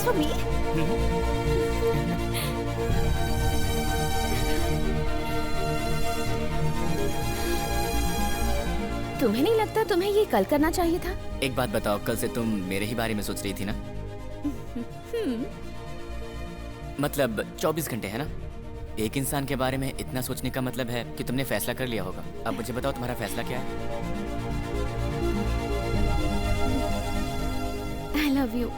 for me? तुम्हें नहीं लगता तुम्हें ये कल करना चाहिए था? एक बात बताओ, कल से तुम मेरे ही बारे में सोच रही थी ना? मतलब 24 घंटे है ना? एक इंसान के बारे में इतना सोचने का मतलब है कि तुमने फैसला कर लिया होगा। अब मुझे बताओ तुम्हारा फैसला क्या है? I love you.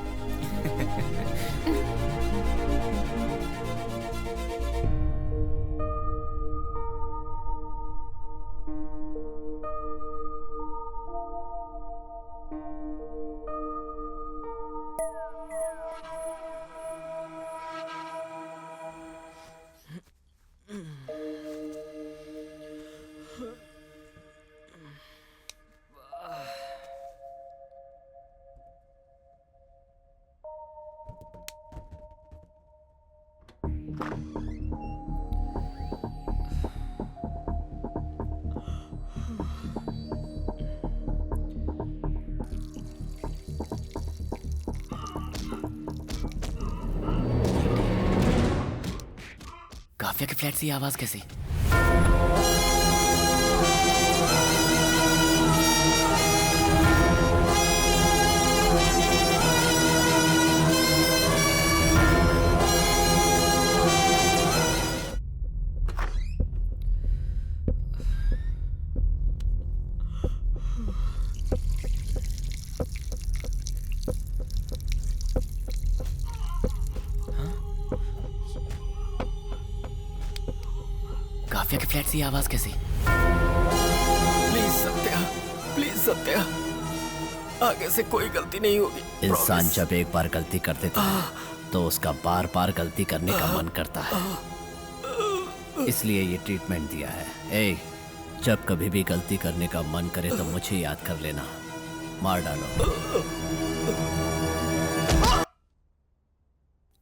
काफिया के फ्लैट से ये आवाज कैसी? काफिया के फ्लैट से ये आवाज कैसी? प्लीज सत्या, आगे से कोई गलती नहीं होगी। इंसान जब एक बार गलती कर देता है तो उसका बार बार गलती करने का मन करता है, इसलिए ये ट्रीटमेंट दिया है। ए, जब कभी भी गलती करने का मन करे तो मुझे याद कर लेना, मार डालो।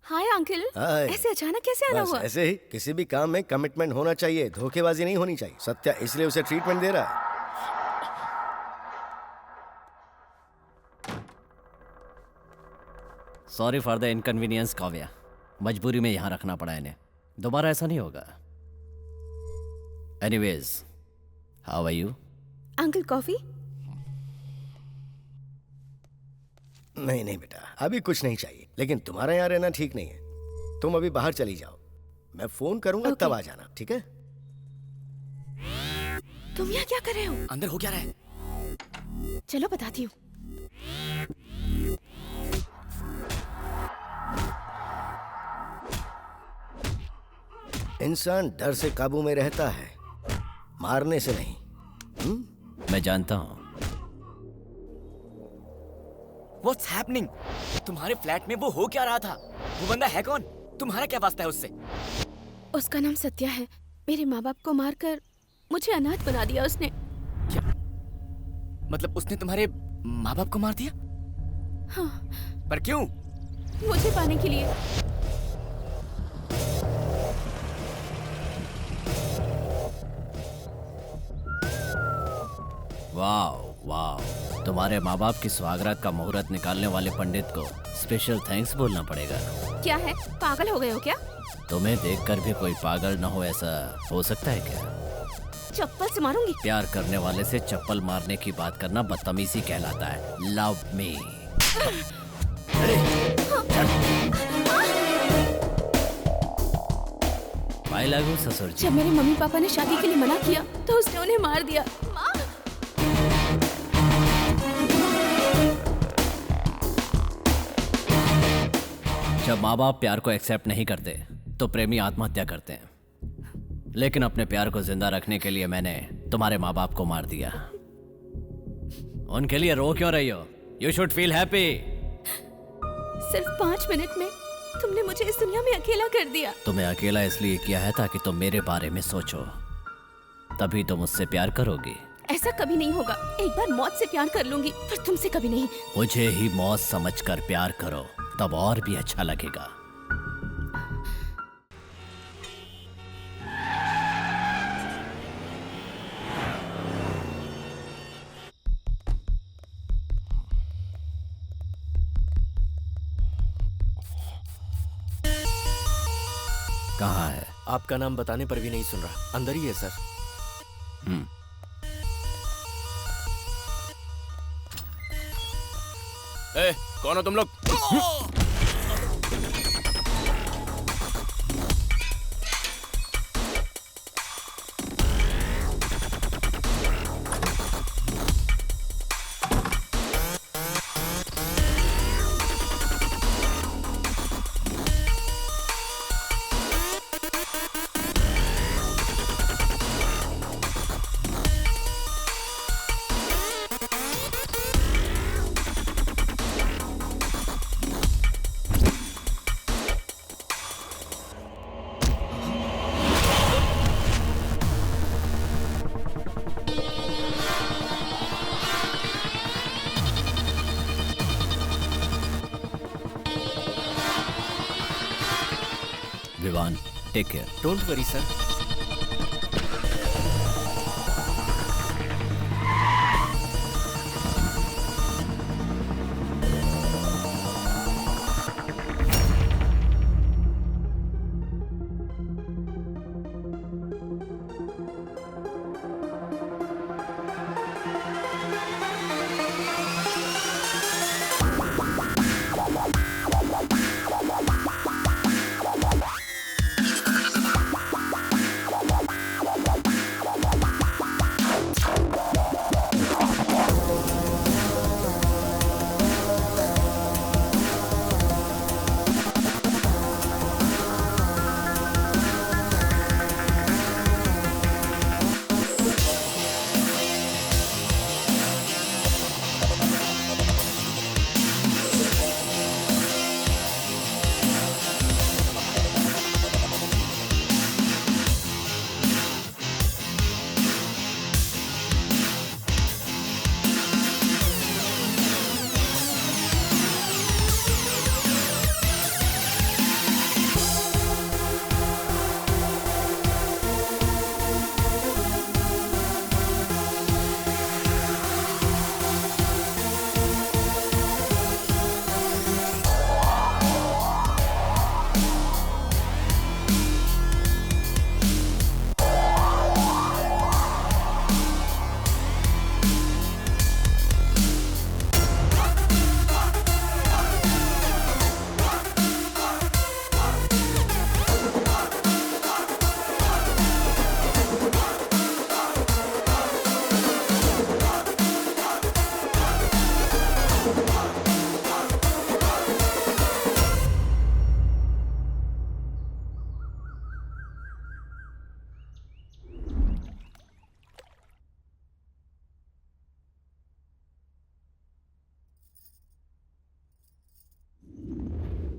हाय अंकल, हाय। ऐसे अचानक कैसे आना बस हुआ? ऐसे ही किसी भी काम में कमिटमेंट होना चाहिए, धोखेबाजी नहीं होनी चाहिए। सत्या इसलिए उसे ट्रीटमेंट दे रहा है। Sorry for the inconvenience Kavya, मजबूरी में यहाँ रखना पड़ा इन्हें, दोबारा ऐसा नहीं होगा। Anyways, how are you? Uncle coffee? नहीं नहीं बेटा, अभी कुछ नहीं चाहिए, लेकिन तुम्हारा यहाँ रहना ठीक नहीं है। तुम अभी बाहर चली जाओ, मैं फोन करूंगा तब आ जाना, ठीक है? तुम यहाँ क्या कर रहे हो? अंदर हो क्या रहा है? चलो बताती हूँ। इंसान डर से काबू में रहता है, मारने से नहीं। मैं जानता हूँ। What's happening? तुम्हारे फ्लैट में वो हो क्या रहा था? वो बंदा है कौन? तुम्हारा क्या वास्ता है उससे? उसका नाम सत्या है। मेरे माँ बाप को मारकर मुझे अनाथ बना दिया उसने। क्या? मतलब उसने तुम्हारे माँ बाप को मार दिया? हाँ। पर क्यों? मुझे पाने के लिए। वाह वाह, तुम्हारे माँ बाप की स्वागत का मुहूर्त निकालने वाले पंडित को स्पेशल थैंक्स बोलना पड़ेगा। क्या है, पागल हो गए हो क्या? तुम्हें देखकर भी कोई पागल न हो, ऐसा हो सकता है क्या? चप्पल से मारूंगी। प्यार करने वाले से चप्पल मारने की बात करना बदतमीजी कहलाता है। Love me. भाई लागू ससुर जी। जब मेरे मम्मी पापा ने शादी के लिए मना किया तो उसने उन्हें मार दिया। माँ! जब माँ बाप प्यार को एक्सेप्ट नहीं करते तो प्रेमी आत्महत्या करते हैं, लेकिन अपने प्यार को जिंदा रखने के लिए मैंने तुम्हारे माँ बाप को मार दिया। उनके लिए रो क्यों रही हो? You should feel happy. सिर्फ 5 मिनट में तुमने मुझे इस दुनिया में अकेला कर दिया। तुम्हें अकेला इसलिए किया है ताकि तुम मेरे बारे में सोचो, तभी तुम मुझसे प्यार करोगी। ऐसा कभी नहीं होगा। एक बार मौत से प्यार कर लूंगी, पर तुमसे कभी नहीं। मुझे ही मौत समझकर प्यार करो, तब और भी अच्छा लगेगा। कहाँ है? आपका नाम बताने पर भी नहीं सुन रहा। अंदर ही है सर। कौन हो तुम लोग? Vivaan, take care. Don't worry sir.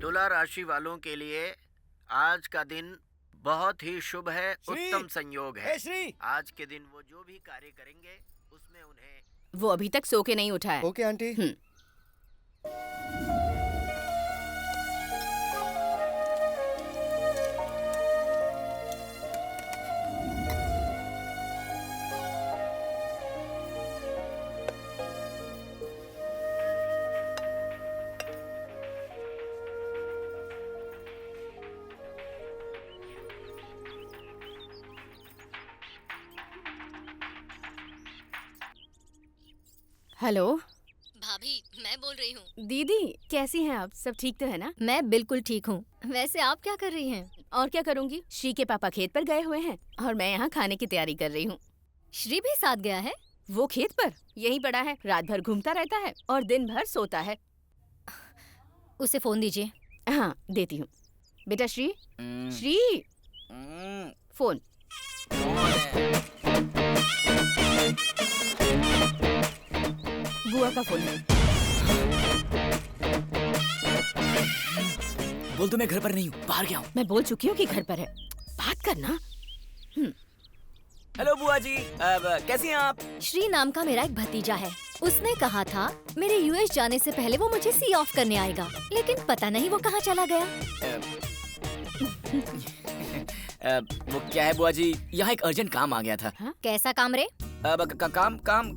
तुला राशि वालों के लिए आज का दिन बहुत ही शुभ है, उत्तम संयोग है। आज के दिन वो जो भी कार्य करेंगे उसमें उन्हें। वो अभी तक सो के नहीं उठा है। Okay aunty. हेलो भाभी, मैं बोल रही हूँ। दीदी, कैसी हैं आप? सब ठीक तो है ना? मैं बिल्कुल ठीक हूँ। वैसे आप क्या कर रही हैं? और क्या करूँगी, श्री के पापा खेत पर गए हुए हैं और मैं यहाँ खाने की तैयारी कर रही हूँ। श्री भी साथ गया है? वो खेत पर यहीं पड़ा है, रात भर घूमता रहता है और दिन भर सोता है। उसे फोन दीजिए। हाँ, देती हूँ। बेटा श्री, श्री, फोन। बुआ का फोन है। बोल तो मैं घर पर नहीं हूँ, बाहर गया हूँ। मैं बोल चुकी हूँ कि घर पर है, बात करना। हेलो बुआ जी, कैसी हैं आप? श्री नाम का मेरा एक भतीजा है। उसने कहा था मेरे यूएस जाने से पहले वो मुझे सी ऑफ करने आएगा, लेकिन पता नहीं वो कहाँ चला गया। वो क्या है बुआ जी, यहाँ एक अर्जेंट काम आ गया था। कैसा काम रे? काम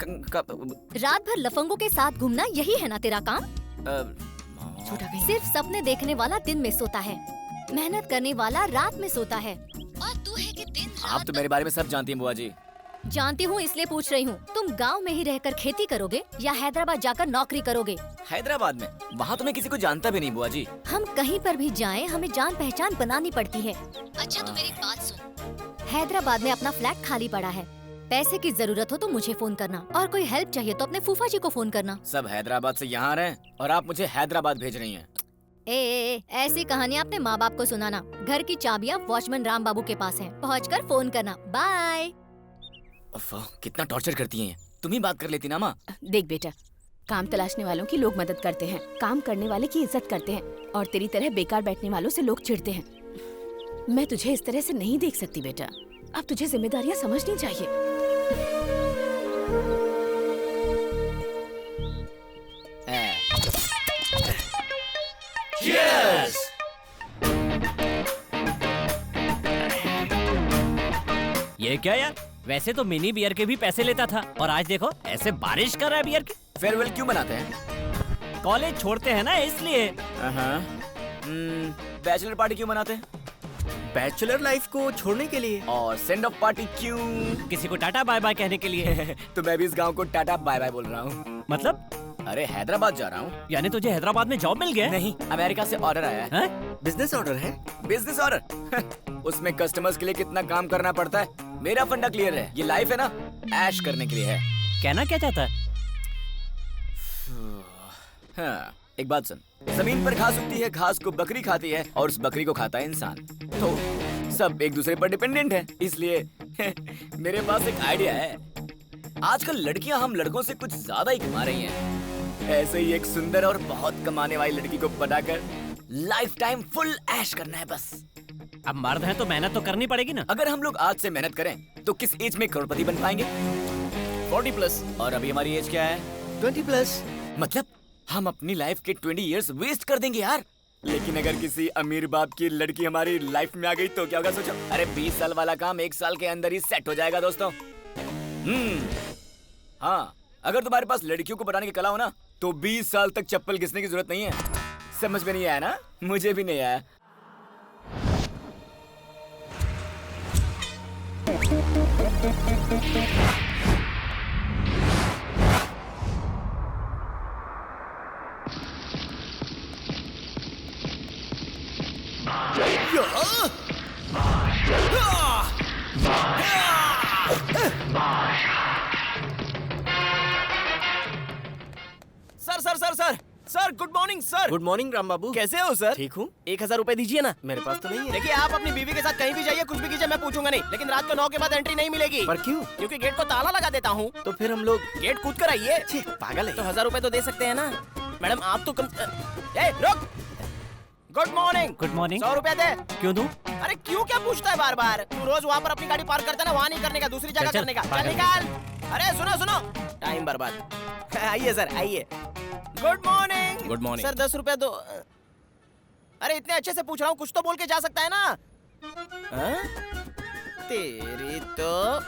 रात भर लफंगों के साथ घूमना, यही है ना तेरा काम? सिर्फ सपने देखने वाला दिन में सोता है। मेहनत करने वाला रात में सोता है और तू है कि दिन आप रात। तो मेरे बारे में सब जानती हैं बुआ जी। जानती हूँ इसलिए पूछ रही हूँ। तुम गांव में ही रहकर खेती करोगे या हैदराबाद जाकर नौकरी करोगे? हैदराबाद में, वहाँ तो मैं किसी को जानता भी नहीं बुआ जी। हम कहीं पर भी जाएं, हमें जान पहचान बनानी पड़ती है। अच्छा तो मेरी बात सुन, हैदराबाद में अपना फ्लैट खाली पड़ा है। पैसे की जरूरत हो तो मुझे फोन करना, और कोई हेल्प चाहिए तो अपने फूफा जी को फोन करना। सब हैदराबाद से यहाँ रहे और आप मुझे हैदराबाद भेज रही हैं। ऐसी कहानी अपने माँ बाप को सुनाना। घर की चाबियाँ वॉचमैन राम बाबू के पास हैं। पहुँचकर फोन करना। बाय। कितना टॉर्चर करती हैं ये। तुम ही बात कर लेती ना माँ। देख बेटा, काम तलाशने वालों की लोग मदद करते हैं, काम करने वाले की इज्जत करते हैं, और तेरी तरह बेकार बैठने वालों से लोग चिढ़ते हैं। मैं तुझे इस तरह से नहीं देख सकती बेटा। अब तुझे जिम्मेदारियाँ समझनी चाहिए। ये क्या यार, वैसे तो मिनी बियर के भी पैसे लेता था और आज देखो ऐसे बारिश कर रहा है बियर की। फेयरवेल क्यों मनाते हैं? कॉलेज छोड़ते हैं ना इसलिए। बैचलर पार्टी क्यों मनाते हैं? बैचलर लाइफ को छोड़ने के लिए। और सेंड ऑफ पार्टी क्यों? किसी को टाटा बाय बाय कहने के लिए। तो मैं भी इस गांव को टाटा बाय बाय बोल रहा हूँ। मतलब? अरे हैदराबाद जा रहा हूँ। यानी तुझे हैदराबाद में जॉब मिल गया? नहीं, अमेरिका से ऑर्डर आया है। बिजनेस ऑर्डर है? Business order? उसमें कस्टमर्स के लिए कितना काम करना पड़ता है। मेरा फंडा क्लियर है, ये लाइफ है ना, ऐश करने के लिए है। कहना क्या चाहता है? हाँ, एक बात सुन, जमीन पर घास उगती है, घास को बकरी खाती है और उस बकरी को खाता है इंसान। तो सब एक दूसरे पर डिपेंडेंट है, इसलिए मेरे पास एक आइडिया है। आजकल लड़कियां हम लड़कों से कुछ ज्यादा ही कमा रही हैं। ऐसे ही एक सुंदर और बहुत कमाने वाली लड़की को पटाकर लाइफ टाइम फुल ऐश करना है बस। अब मर्द हैं तो मेहनत तो करनी पड़ेगी ना। अगर हम लोग आज से मेहनत करें तो किस एज में करोड़पति बन पाएंगे? 40+। और अभी हमारी एज क्या है? 20+। मतलब हम अपनी लाइफ के 20 इयर्स वेस्ट कर देंगे यार। लेकिन अगर किसी अमीर बाप की लड़की हमारी लाइफ में आ गई तो क्या होगा सोचो। अरे 20 साल वाला काम 1 साल के अंदर ही सेट हो जाएगा दोस्तों। हाँ, अगर तुम्हारे पास लड़कियों को बनाने की कला हो ना तो 20 साल तक चप्पल घिसने की जरूरत नहीं है। समझ में नहीं आया ना? मुझे भी नहीं आया। Sir good morning sir. Good morning Ram Babu. कैसे हो सर? ठीक हूँ। 1000 रुपए दीजिए ना। मेरे पास तो नहीं है। देखिए, आप अपनी बीवी के साथ कहीं भी जाइए, कुछ भी कीजिए, मैं पूछूंगा नहीं, लेकिन रात को 9 के बाद एंट्री नहीं मिलेगी। पर क्यों? क्योंकि गेट को ताला लगा देता हूँ। तो फिर हम लोग गेट कूद कर आइए। पागल है। तो 1000 रुपए तो दे सकते हैं ना मैडम? आप तो कम। रुक। Good morning. Good morning. 100 रुपए दे। क्यों दूं? अरे क्यों क्या पूछता है बार बार? तू रोज वहाँ पर अपनी गाड़ी पार्क करता है ना, वहाँ नहीं करने का, दूसरी जगह चल, करने का। पागल। चल निकाल। अरे सुनो, टाइम बर्बाद। आइए सर, आइए। Good morning. Good morning. Sir 10 रुपए दो। अरे इतने अच्छे से पूछ रहा हूँ, कुछ तो बोल के जा सकता है ना? तेरी तो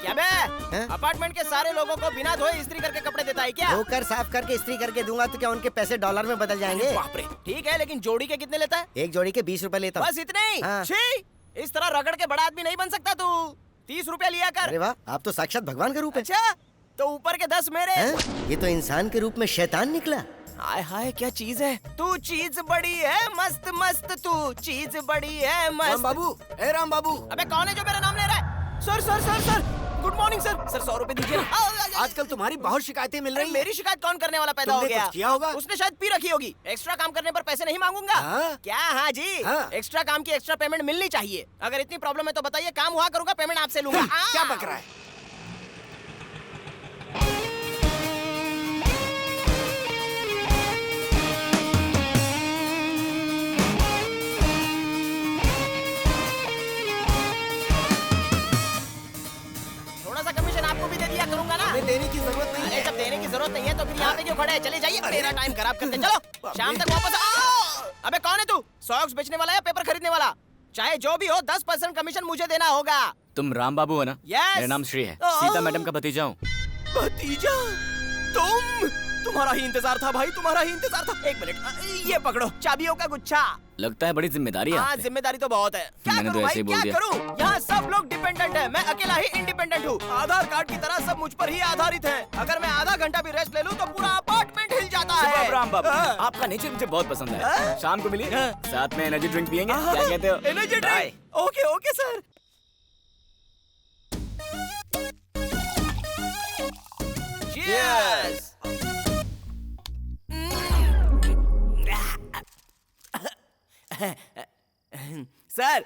क्या बे? अपार्टमेंट के सारे लोगों को बिना धोए इस्त्री करके कपड़े देता है क्या? धोकर साफ करके इस्त्री करके दूंगा तो क्या उनके पैसे डॉलर में बदल जाएंगे? बाप रे। ठीक है, लेकिन जोड़ी के कितने लेता है? एक जोड़ी के 20 रुपए लेता हूँ। बस इतने ही? हाँ। छी, इस तरह रगड़ के बड़ा आदमी नहीं बन सकता तू। 30 रुपया लिया कर। अरे वाह, आप तो साक्षात भगवान का रूप है। अच्छा, तो ऊपर के 10 मेरे। ये तो इंसान के रूप में शैतान निकला। हाय हाय, क्या चीज है तू? चीज बड़ी है मस्त मस्त, तू चीज बड़ी है मस्त। राम बाबू, ए राम बाबू। अबे कौन है जो मेरा नाम ले रहा है? Sir good morning sir. Sir 100 रुपए दीजिए ना। आजकल तुम्हारी बहुत शिकायतें मिल रही हैं। मेरी शिकायत कौन करने वाला पैदा हो तुमने गया? कुछ किया होगा? उसने शायद पी रखी होगी। एक्स्ट्रा काम करने पर पैसे नहीं मांगूंगा। हाँ? क्या? हाँ जी। हाँ। एक्स्ट्रा काम की एक्स्ट्रा पेमेंट मिलनी चाहिए। अगर इतनी प्रॉब्लम है तो बताइए, काम हुआ करूंगा, पेमेंट आपसे लूंगा। क्या बक रहा है? थोड़ा सा कमीशन आपको भी दे दिया करूंगा ना। हमें देने की जरूरत नहीं अरे है। जब देने की जरूरत नहीं है तो फिर यहाँ पे क्यों खड़े हैं? चले जाइए, मेरा टाइम खराब करते। चलो शाम तक वापस आओ। अबे कौन है तू? सॉक्स बेचने वाला या पेपर खरीदने वाला? चाहे जो भी हो, 10% कमीशन मुझे देना होगा। तुम राम बाबू हो ना? Yes. मेरा नाम श्री है, सीता मैडम का भतीजा हूँ। भतीजा? तुम तुम्हारा ही इंतजार था भाई, तुम्हारा ही इंतजार था। एक मिनट, ये पकड़ो चाबियों का गुच्छा। लगता है बड़ी जिम्मेदारी है हाँ आप पे। जिम्मेदारी तो बहुत है। क्या मैंने करूं तो भाई, ऐसे ही बोल क्या दिया। करूं? यहाँ सब लोग डिपेंडेंट है, मैं अकेला ही इंडिपेंडेंट हूँ। आधार कार्ड की तरह सब मुझ पर ही आधारित है। अगर मैं आधा घंटा भी रेस्ट ले लूं तो पूरा अपार्टमेंट हिल जाता है। सुबह राम बाबू, हाँ। आपका नेचर मुझे बहुत पसंद है। हाँ। शाम को मिलिए, हाँ। साथ में एनर्जी ड्रिंक पियेंगे। क्या कहते हो? Energy Bye. Drink. Okay okay sir. Cheers! Sir,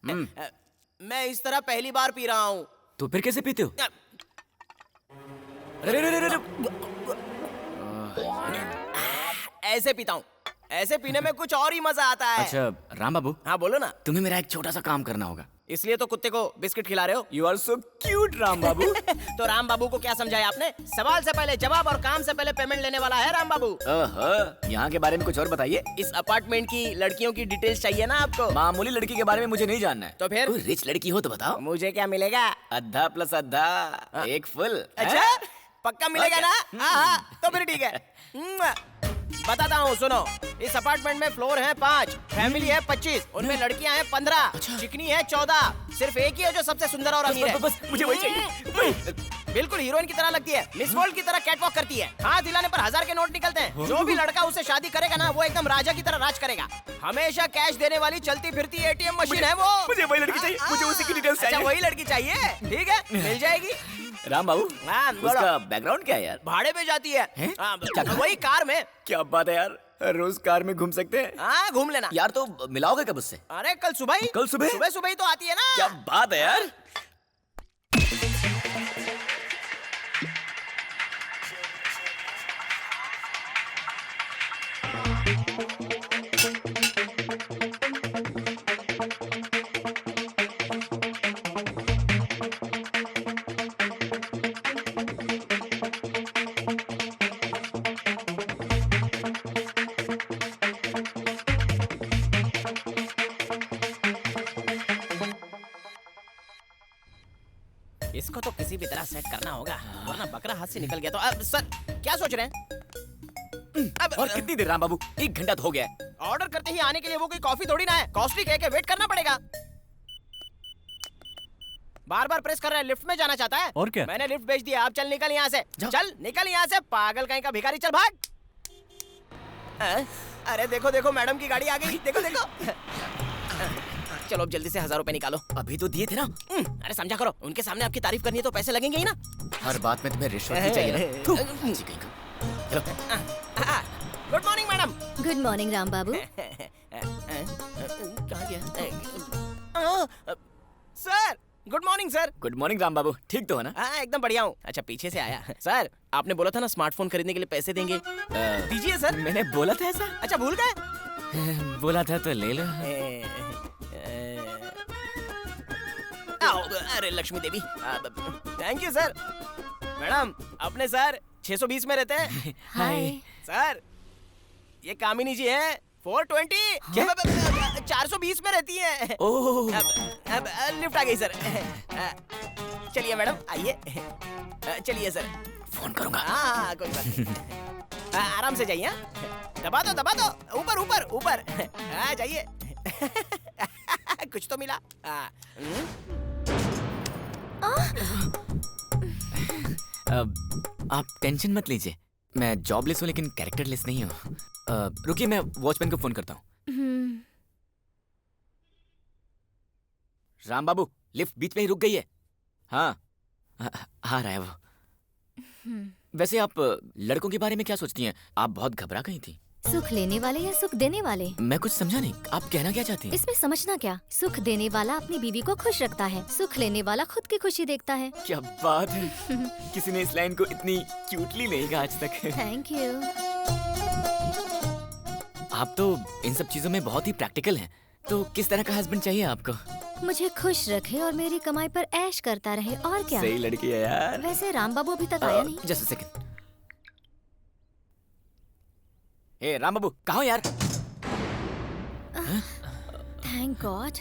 मैं इस तरह पहली बार पी रहा हूँ। तो फिर कैसे पीते हो? अरे अरे अरे अरे, ऐसे पीता हूँ। ऐसे पीने में कुछ और ही मजा आता है। अच्छा राम बाबू, हाँ बोलो ना। तुम्हें मेरा एक छोटा सा काम करना होगा। इसलिए तो कुत्ते को बिस्किट खिला रहे हो। You are so cute Ram Babu. तो राम बाबू को क्या समझाया आपने? सवाल से पहले जवाब और काम से पहले पेमेंट लेने वाला है राम बाबू। ओहो, यहाँ के बारे में कुछ और बताइए। इस अपार्टमेंट की लड़कियों की डिटेल्स चाहिए ना आपको? मामूली लड़की के बारे में मुझे नहीं जानना है। तो फिर? कोई रिच लड़की हो तो बताओ। मुझे क्या मिलेगा? आधा प्लस आधा, एक फुल। अच्छा पक्का मिलेगा ना? हाँ तो फिर ठीक है। बताता हूँ सुनो। इस अपार्टमेंट में फ्लोर है 5, फैमिली है 25, उनमें लड़कियाँ हैं 15, चिकनी है 14, सिर्फ एक ही है जो सबसे सुंदर और अमीर है। बस मुझे वही चाहिए। बिल्कुल हीरोइन की तरह लगती है, मिस वर्ल्ड की तरह कैटवॉक करती है, हाथ हिलाने पर 1000 के नोट निकलते हैं। जो भी लड़का उससे शादी करेगा ना, वो एकदम राजा की तरह राज करेगा। हमेशा कैश देने वाली चलती फिरती एटीएम मशीन है वो। मुझे वही लड़की चाहिए, मुझे उसी की डिटेल्स अच्छा चाहिए। वही लड़की चाहिए, ठीक है मिल जाएगी। राम बाबू, हाँ, बोलो। उसका बैकग्राउंड क्या है यार? भाड़े पे जाती है, हाँ, वही कार में। क्या बात है यार, रोज कार में घूम सकते हैं। हाँ घूम लेना यार तो मिलाओगे कब उससे? अरे कल सुबह ही। कल सुबह? सुबह सुबह ही तो आती है ना। क्या बात है यार। इसको तो किसी भी तरह सेट करना होगा, वरना बकरा हाथ से निकल गया तो। अब सर क्या सोच रहे हैं? अब और कितनी देर राम बाबू? 1 घंटा तो हो गया है। ऑर्डर करते ही आने के लिए वो कोई कॉफी थोड़ी ना है, कॉस्टली कह के वेट करना पड़ेगा। बार बार प्रेस कर रहा है, लिफ्ट में जाना चाहता है। और क्या? मैंने लिफ्ट भेज दिया, अब चल निकल यहाँ से। चल निकल यहाँ से, पागल कहीं का भिखारी, चल भाग। अरे देखो देखो मैडम की गाड़ी आ गई, देखो देखो। चलो अब जल्दी से 1000 रुपए निकालो। अभी तो दिए थे ना। अरे समझा करो, उनके सामने आपकी तारीफ करनी है तो पैसे लगेंगे ही ना। हर बात में तुम्हें रिश्वत ही चाहिए ना। थू, जी कहीं का। चलो। Good morning madam. Good morning Ram Babu. कहाँ गया? Sir good morning sir. Good morning Ram Babu, ठीक तो हो ना? हाँ एकदम बढ़िया हूँ। अच्छा पीछे से आया। सर आपने बोला था ना स्मार्टफोन खरीदने के लिए पैसे देंगे, दीजिए सर। मैंने बोला था ऐसा? अच्छा भूल गए? बोला था तो ले लो। अरे लक्ष्मी देवी, थैंक यू सर। मैडम अपने सर 620 में रहते हैं। हाय। सर ये कामिनी जी हैं 420। 420 में रहती है। ओह, अब लिफ्ट आ गई सर। चलिए मैडम आइए। चलिए सर। फोन करूंगा। हाँ कोई बात नहीं। आराम से जाइए। दबा दो ऊपर ऊपर ऊपर। हाँ जाइए। कुछ तो मिला। अब आप टेंशन मत लीजिए, मैं जॉबलेस हूँ लेकिन कैरेक्टरलेस नहीं हूँ। रुकिए मैं वॉचमैन को फोन करता हूँ। राम बाबू, लिफ्ट बीच में ही रुक गई है। हाँ आ रहा है वो। वैसे आप लड़कों के बारे में क्या सोचती हैं? आप बहुत घबरा गई थी। सुख लेने वाले या सुख देने वाले? मैं कुछ समझा नहीं, आप कहना क्या चाहती हैं? इसमें समझना क्या? सुख देने वाला अपनी बीवी को खुश रखता है, सुख लेने वाला खुद की खुशी देखता है। क्या बात है, किसी ने इस लाइन को इतनी क्यूटली नहीं कहा आज तक। Thank you. आप तो इन सब चीजों में बहुत ही प्रैक्टिकल हैं। तो किस तरह का हस्बैंड चाहिए आपको? मुझे खुश रखे और मेरी कमाई पर ऐश करता रहे, और क्या। सही लड़की है यार। वैसे राम बाबू अभी तक आया नहीं। Just a second. ए राम बाबू कहाँ हो यार? Thank God.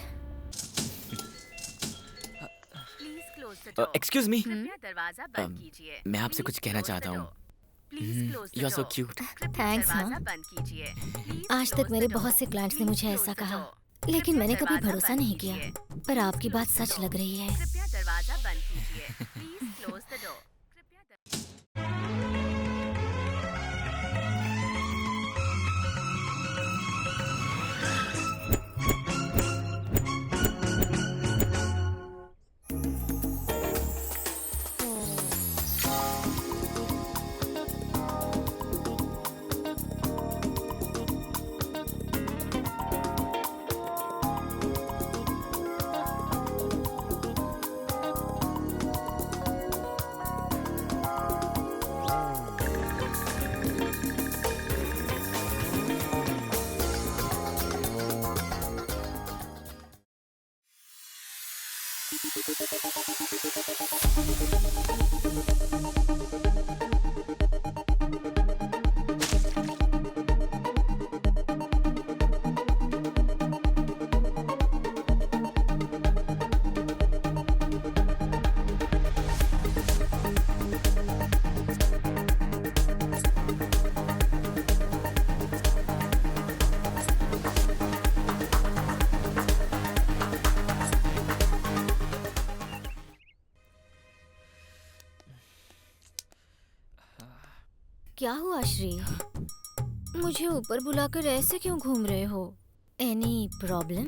Please close the door. Excuse me, कृपया दरवाजा बंद कीजिए। मैं आपसे कुछ कहना Please चाहता close the हूँ। door. Please close the you are so door. Cute. Thanks दरवाजा हाँ। बंद कीजिए। Please आज close तक मेरे the बहुत door. से क्लाइंट्स ने Please मुझे close ऐसा the कहा, door. लेकिन मैंने कभी दरवाजा भरोसा बंद नहीं किया। कीजिए। पर आपकी बात सच लग रही है। कृपया दरवाजा बंद कीजिए। Please close the door. कृपया क्या हुआ श्री? मुझे ऊपर बुलाकर ऐसे क्यों घूम रहे हो? Any problem?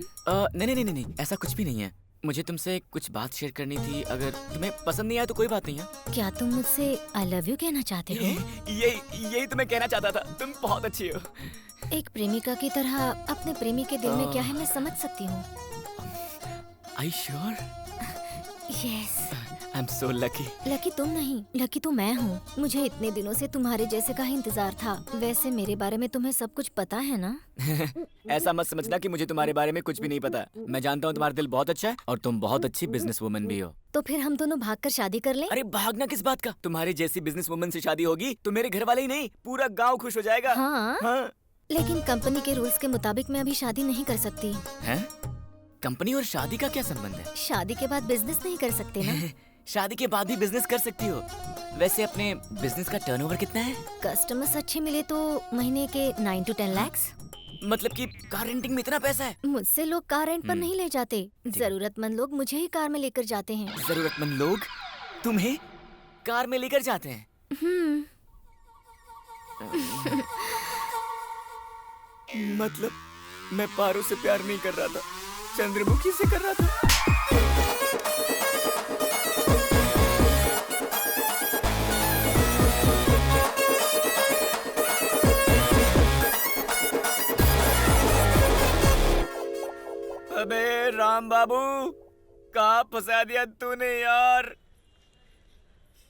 नहीं, ऐसा कुछ भी नहीं है। मुझे तुमसे कुछ बात शेयर करनी थी। अगर तुम्हें पसंद नहीं आया तो कोई बात नहीं है। क्या तुम मुझसे आई लव यू कहना चाहते हो? यही तो मैं कहना चाहता था। तुम बहुत अच्छी हो। एक प्रेमिका की तरह अपने प्रेमी के दिल में क्या है मैं समझ सकती हूँ। Are you sure? Yes. I'm so lucky. Lucky तुम नहीं, लकी तो मैं हूँ। मुझे इतने दिनों से तुम्हारे जैसे का ही इंतजार था। वैसे मेरे बारे में तुम्हें सब कुछ पता है ना? ऐसा मत समझना कि मुझे तुम्हारे बारे में कुछ भी नहीं पता। मैं जानता हूँ तुम्हारा दिल बहुत अच्छा है और तुम बहुत अच्छी बिजनेस वुमन भी हो। तो फिर हम दोनों भागकर शादी कर लें? अरे भागना किस बात का? तुम्हारी जैसी बिजनेस वुमन से शादी होगी तो मेरे घर वाले ही नहीं पूरा गाँव खुश हो जाएगा। हाँ। लेकिन कंपनी के रूल्स के मुताबिक मैं अभी शादी नहीं कर सकती। हैं? कंपनी और शादी का क्या संबंध है? शादी के बाद बिजनेस नहीं कर सकते ना? शादी के बाद भी बिजनेस कर सकती हो। वैसे अपने बिजनेस का टर्नओवर कितना है? कस्टमर्स अच्छे मिले तो महीने के 9 to 10 lakhs। मतलब कि कार रेंटिंग में इतना पैसा है? मुझसे लोग कार रेंट पर नहीं ले जाते। जरूरतमंद लोग मुझे ही कार में लेकर जाते हैं। जरूरतमंद लोग तुम्हें कार में लेकर जाते हैं? मतलब मैं पारो से प्यार नहीं कर रहा था, चंद्रमुखी से कर रहा था। अबे राम बाबू, कहाँ फंसा दिया तूने यार?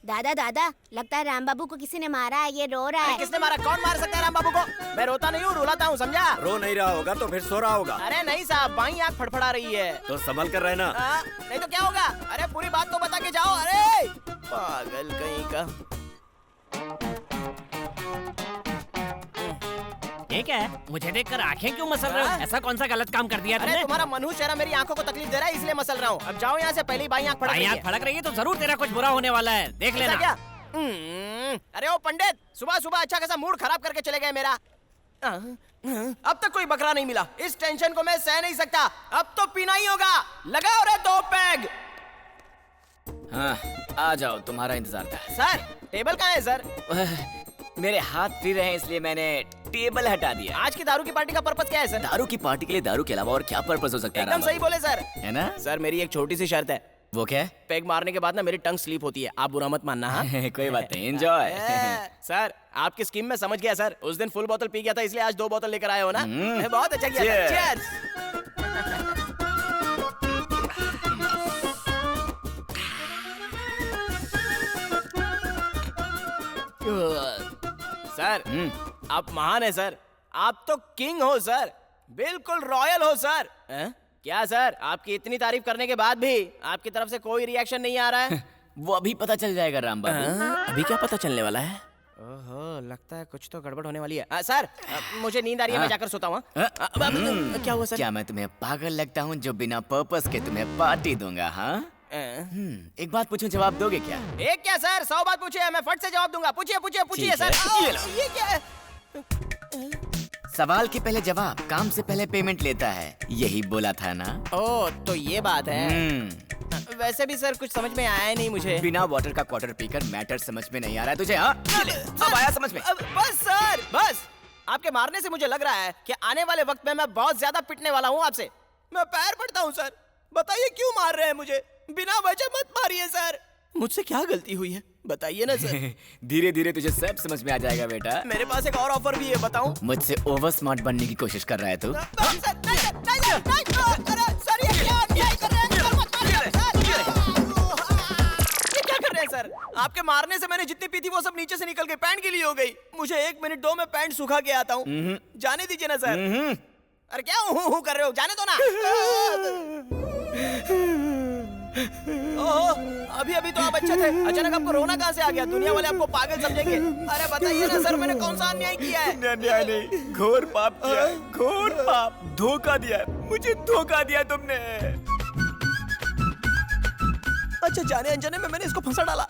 दादा दादा, लगता है राम बाबू को किसी ने मारा है, ये रो रहा है। किसने मारा? कौन मार सकता है राम बाबू को? मैं रोता नहीं हूँ, रुलाता हूँ, समझा? रो नहीं रहा होगा तो फिर सो रहा होगा। अरे नहीं साहब, बाईं आँख फड़फड़ा रही है। तो संभल कर रहना। नहीं तो क्या होगा? अरे पूरी बात तो बता के जाओ। अरे पागल कहीं का। ठीक है, मुझे देखकर आंखें क्यों मसल रहे हो? ऐसा कौन सा गलत काम कर दिया अरे तुमने? तुम्हारा मनहूस चेहरा मेरी आंखों को तकलीफ दे रहा है, इसलिए मसल रहा हूँ। अब जाओ यहाँ से, पहली बाईं आँख फड़क रही है। फड़क रही है तो जरूर तेरा कुछ बुरा होने वाला है, देख लेना। क्या? अरे ओ पंडित, सुबह सुबह अच्छा खासा मूड खराब करके चले गए मेरा। अब तक कोई बकरा नहीं मिला। इस टेंशन को मैं सह नहीं सकता। अब तो पीना ही होगा। लगाओ रे 2 पैग। हाँ, आ जाओ, तुम्हारा इंतजार था। सर टेबल कहाँ है सर? मेरे हाथ फ्री रहे इसलिए मैंने टेबल हटा दिया। आज की दारू की पार्टी का पर्पस क्या है सर? दारू की पार्टी के लिए दारू के अलावा और क्या पर्पस हो सकता है? एकदम सही बोले सर। है ना? सर मेरी एक छोटी सी शर्त है। वो क्या है? पैग मारने के बाद ना मेरी टंग स्लीप होती है, आप बुरा मत मानना। हाँ? कोई बात नहीं, एंजॉय। सर आपकी स्कीम में समझ गया सर। उस दिन फुल बोतल पी गया था, इसलिए आज 2 बोतल लेकर आए हो ना? बहुत अच्छा किया। चीयर्स। सर आप महान है सर। आप तो किंग हो सर, बिल्कुल रॉयल हो सर। क्या सर, आपकी इतनी तारीफ करने के बाद भी आपकी तरफ से कोई रिएक्शन नहीं आ रहा है? वो अभी पता चल जाएगा राम बाबू। अभी क्या पता चलने वाला है? ओहो, लगता है कुछ तो गड़बड़ होने वाली है। सर मुझे नींद आ रही है, मैं जाकर सोता हूँ। क्या हुआ सर? क्या मैं तुम्हें पागल लगता हूँ जो बिना पर्पस के तुम्हें पार्टी दूंगा? हाँ एक बात पूछूं, जवाब दोगे क्या? एक क्या सर, 100 बात पूछिए, मैं फट से जवाब दूंगा। पूछिए पूछिए पूछिए ठीक सर। है, ये लो। ये क्या है? सवाल के पहले जवाब काम से पहले पेमेंट लेता है, यही बोला था ना? ओ, तो ये बात है। वैसे भी सर कुछ समझ में आया ही नहीं मुझे। बिना वाटर का क्वार्टर पीकर मैटर समझ में नहीं आ रहा है तुझे? हाँ, अब आया समझ में? बस सर, बस। आपके मारने से मुझे लग रहा है कि आने वाले वक्त में मैं बहुत ज्यादा पिटने वाला हूँ आपसे। मैं पैर पड़ता हूँ सर, बताइए क्यों मार रहे हैं मुझे? बिना वजह मत मारिए सर। मुझसे क्या गलती हुई है, बताइए ना सर। धीरे धीरे तुझे सब समझ में आ जाएगा बेटा। मेरे पास एक और ऑफर भी है, बताऊं? मुझसे ओवर स्मार्ट बनने की कोशिश कर रहा है तू? सर, आपके मारने से मैंने जितनी पी थी वो सब नीचे से निकल के पैंट गीली हो गई। मुझे 1 मिनट दो, मैं पैंट सुखा के आता हूँ। जाने दीजिए ना सर। अरे क्या हूँ कर रहे हो, जाने दो ना। ओहो, अभी अभी तो आप अच्छे थे, अचानक आपको रोना कहाँ से आ गया? दुनिया वाले आपको पागल समझेंगे। अरे बताइए ना सर, मैंने कौन सा अन्याय किया है? अन्याय नहीं, घोर पाप किया है, घोर पाप। धोखा दिया है, मुझे धोखा दिया तुमने। अच्छा, जाने अनजाने में मैंने इसको फंसा डाला।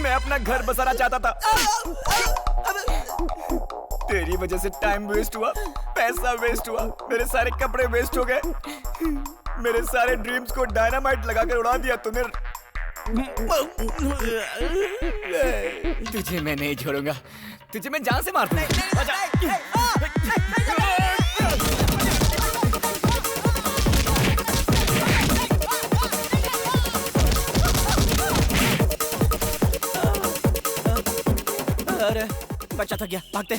मैं अपना घर बसाना चाहता था, तेरी वजह से टाइम वेस्ट हुआ, पैसा वेस्ट हुआ, मेरे सारे कपड़े वेस्ट हो गए, मेरे सारे ड्रीम्स को डायनामाइट लगाकर उड़ा दिया तूने। तुझे मैं नहीं छोड़ूंगा, तुझे मैं जान से मार दूंगा। अरे बच्चा थक गया, भागते।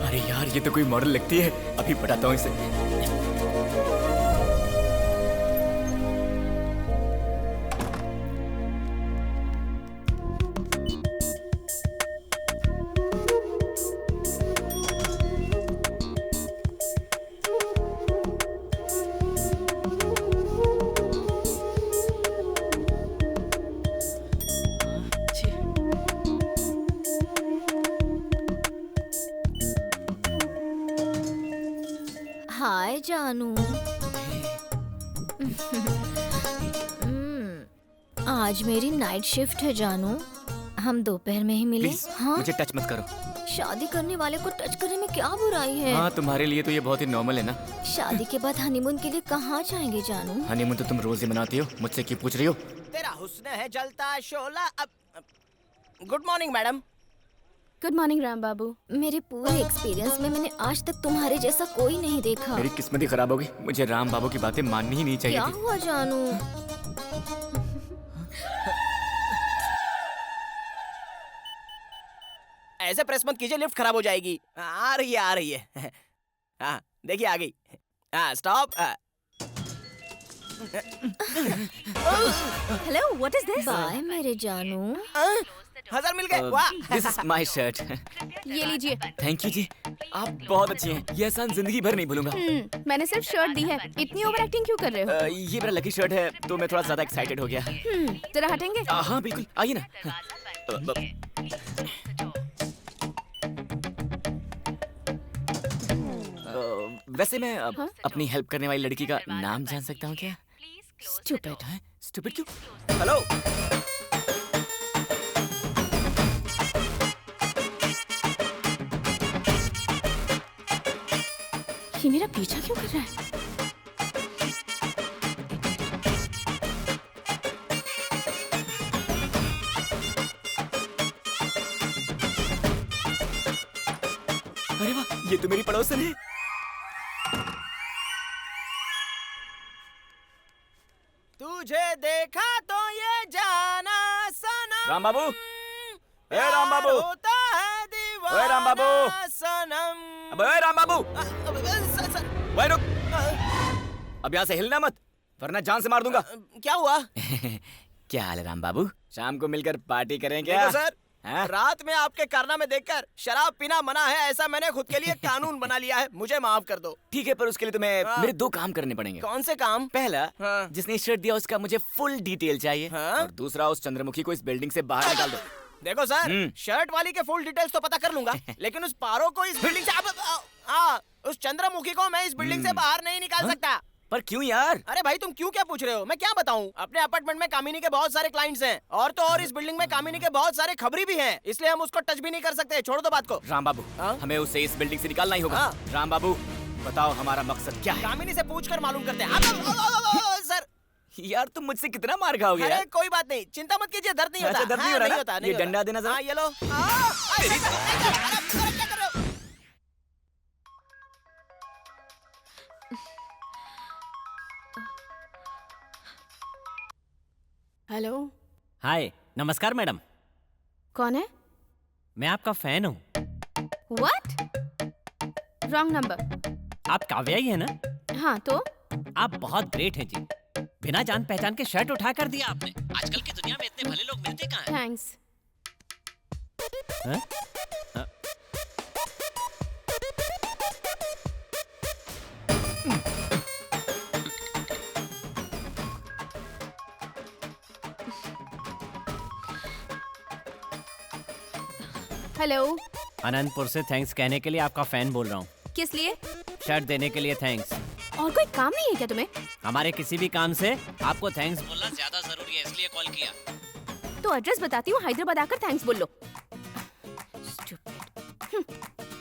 अरे यार, ये तो कोई मॉडल लगती है, अभी बताता हूँ इसे। हाय जानू। आज मेरी नाइट शिफ्ट है जानू, हम दोपहर में ही मिले। प्लीज, हाँ, मुझे टच मत करो। शादी करने वाले को टच करने में क्या बुराई है? हाँ, तुम्हारे लिए तो ये बहुत ही नॉर्मल है ना। शादी के बाद हनीमून के लिए कहाँ जाएंगे जानू? हनीमून तो तुम रोज ही मनाती हो, मुझसे क्यों पूछ रही हो? तेरा हुस्न है जलता शोला। Good morning madam. Good morning Ram Babu. मेरे पूरे एक्सपीरियंस में मैंने आज तक तुम्हारे जैसा कोई नहीं देखा। मेरी किस्मत ही खराब हो गई, मुझे राम बाबू की बातें माननी ही नहीं चाहिए क्या थी। हुआ जानू? ऐसे प्रेस मत कीजिए, लिफ्ट खराब हो जाएगी। आ रही है। हाँ देखिए, आ गई। हाँ stop. Hello, what is this? Bye मेरे जानू। 1000 मिल गए। वाह। This is my shirt. ये लीजिए। थैंक यू जी, आप बहुत अच्छी हैं, ये एहसान जिंदगी भर नहीं भूलूंगा। मैंने सिर्फ शर्ट दी है, इतनी ओवर एक्टिंग क्यों कर रहे हो? ये मेरा लकी शर्ट है, तो मैं थोड़ा ज्यादा एक्साइटेड हो गया। जरा हटेंगे? हाँ बिल्कुल, आइए ना। वैसे मैं अपनी हेल्प करने वाली लड़की का नाम जान सकता हूँ क्या? स्टूपिड है। स्टूपिड क्यों? हेलो। ये मेरा पीछा क्यों कर रहा है? अरे वाह, ये तो मेरी पड़ोसन है। तुझे देखा तो ये जाना सनम। राम बाबू, ए राम बाबू, होता है दीवाना ओए राम बाबू, सनम। अबे ओए राम बाबू, सर, ओए रुक, अब यहाँ से हिलना मत वरना जान से मार दूंगा। क्या हुआ? क्या हाल है राम बाबू? शाम को मिलकर पार्टी करें क्या? देखो सर, हाँ? रात में आपके कारनामे देखकर शराब पीना मना है ऐसा मैंने खुद के लिए कानून बना लिया है, मुझे माफ कर दो। ठीक है, पर उसके लिए तुम्हें हाँ। मेरे 2 काम करने पड़ेंगे। कौन से काम? पहला, हाँ। जिसने शर्ट दिया उसका मुझे फुल डिटेल चाहिए। हाँ? और दूसरा, उस चंद्रमुखी को इस बिल्डिंग से बाहर निकाल दो। देखो सर, शर्ट वाली के फुल डिटेल्स तो पता कर लूंगा, लेकिन उस पारो को इस बिल्डिंग से उस चंद्रमुखी को मैं इस बिल्डिंग से बाहर नहीं निकाल सकता। पर क्यों यार? अरे भाई तुम क्यों क्या पूछ रहे हो? मैं क्या बताऊं? अपने अपार्टमेंट में कामिनी के बहुत सारे क्लाइंट्स हैं और तो और इस बिल्डिंग में कामिनी के बहुत सारे खबरी भी हैं, इसलिए हम उसको टच भी नहीं कर सकते। छोड़ दो बात को। राम बाबू, हमें उसे इस बिल्डिंग से निकालना ही होगा। राम बाबू, बताओ हमारा मकसद क्या है? कामिनी से पूछकर मालूम करते हैं। सर यार तुम मुझसे कितना मार खाओगे? अरे यार कोई बात नहीं, चिंता मत कीजिए, दर्द नहीं होता। अच्छा, दर्द नहीं हो रहा ना? ये डंडा देना जरा। ये लो। हेलो, हाय, नमस्कार मैडम। कौन है? मैं आपका फैन हूँ। व्हाट? Wrong number. आप काव्या ही है ना? हाँ तो? आप बहुत ग्रेट हैं जी। बिना जान पहचान के शर्ट उठा कर दिया आपने। आजकल की दुनिया में इतने भले लोग मिलते कहाँ हैं? थैंक्स। हाँ? हेलो, अनंतपुर से थैंक्स कहने के लिए आपका फैन बोल रहा हूँ। किस लिए? शर्ट देने के लिए थैंक्स। और कोई काम नहीं है क्या तुम्हें? हमारे किसी भी काम से आपको थैंक्स बोलना ज्यादा जरूरी है, इसलिए कॉल किया। तो एड्रेस बताती हूँ, हैदराबाद आकर थैंक्स बोल लो।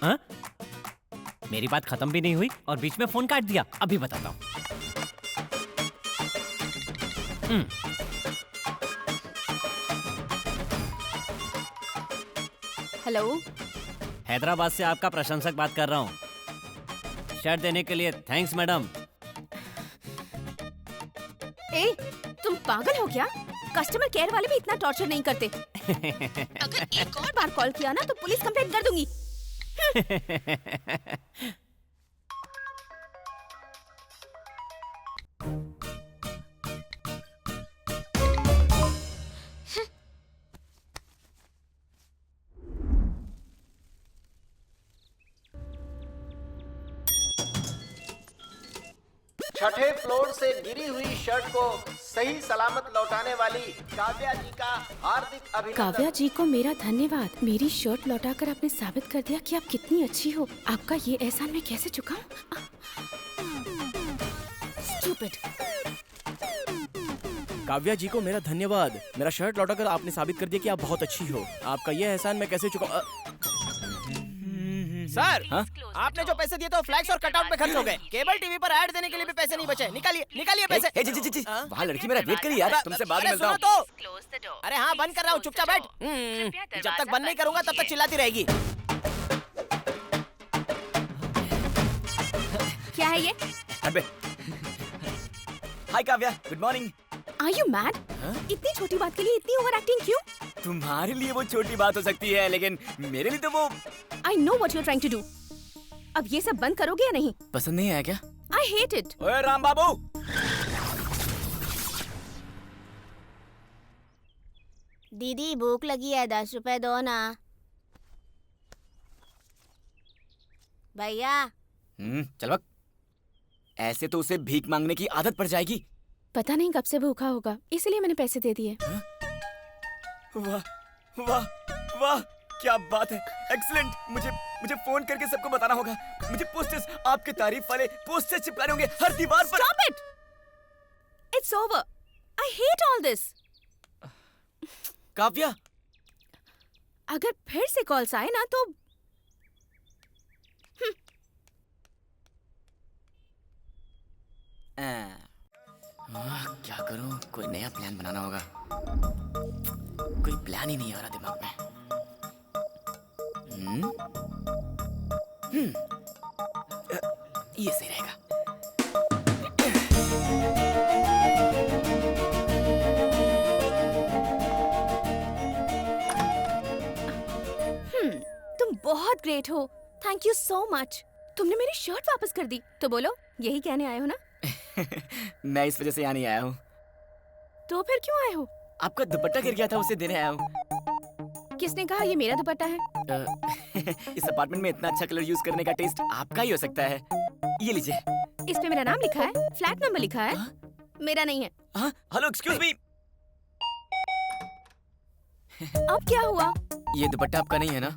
हाँ? मेरी बात खत्म भी नहीं हुई और बीच में फोन काट दिया। अभी बताता हूँ। हेलो, हैदराबाद से आपका प्रशंसक बात कर रहा हूँ। शर्ट देने के लिए थैंक्स मैडम। ए, तुम पागल हो क्या? कस्टमर केयर वाले भी इतना टॉर्चर नहीं करते। अगर एक और बार कॉल किया ना तो पुलिस कंप्लेंट कर दूंगी। छठे फ्लोर से गिरी हुई शर्ट को सही सलामत लौटाने वाली काव्या जी का हार्दिक अभिनंदन। काव्या जी को मेरा धन्यवाद। मेरी शर्ट लौटाकर आपने साबित कर दिया कि आप कितनी अच्छी हो। आपका ये एहसान मैं कैसे चुकाऊं? Stupid. काव्या जी को मेरा धन्यवाद। मेरा शर्ट लौटाकर आपने साबित कर दिया कि आप बहुत अच्छी हो। आपका ये एहसान मैं कैसे चुकाऊं? सर, आपने जो पैसे दिए तो फ्लैक्स और कटआउट पे खर्च हो गए। केबल टीवी पर ऐड देने के लिए भी पैसे नहीं बचे। निकालिए, निकालिए पैसे। वहाँ लड़की मेरा वेट करी यार, तुमसे बाद में मिलता हूँ। तो अरे हाँ, बंद कर रहा हूँ, चुपचाप बैठ। जब तक बंद नहीं करूँगा तब तक चिल्लाती रहेगी। क्या है ये? अबे, hi Kavya, good morning. Are you mad? इतनी छोटी बात के लिए इतनी ओवर एक्टिंग क्यों? तुम्हारे लिए वो छोटी बात हो सकती है, लेकिन मेरे लिए तो वो। I know what you're trying to do. अब ये सब बंद करोगे या नहीं? पसंद नहीं आया क्या? I hate it. ओए राम बाबू, दीदी भूख लगी है, 10 रुपए दो ना। भैया। चल वक्त। ऐसे तो उसे भीख मांगने की आदत पड़ जाएगी। पता नहीं कब से भूखा होगा, इसलिए मैंने पैसे दे दिए। वाह वाह वाह, क्या बात है, एक्सीलेंट। मुझे फोन करके सबको बताना होगा। मुझे पोस्टर्स, आपके तारीफ वाले पोस्टर्स चिपकाने होंगे हर दीवार पर। Stop it! It's over. I hate all this. Kavya, अगर फिर से कॉल्स आए ना तो क्या करूं? कोई नया प्लान बनाना होगा। कोई प्लान ही नहीं आ रहा दिमाग में। ये सही रहेगा। तुम बहुत ग्रेट हो। Thank you so much. तुमने मेरी शर्ट वापस कर दी, तो बोलो यही कहने आए हो ना? मैं इस वजह से यहाँ नहीं आया हूँ। तो फिर क्यों आए हो? आपका दुपट्टा गिर गया था, उसे देने आया हूँ। किसने कहा ये मेरा दुपट्टा है? इस अपार्टमेंट में इतना अच्छा कलर यूज करने का टेस्ट आपका ही हो सकता है। ये लीजिए। इस पे मेरा नाम लिखा है, फ्लैट नंबर लिखा है। मेरा नहीं है। Hello, excuse me. अब क्या हुआ? ये दुपट्टा आपका नहीं है ना?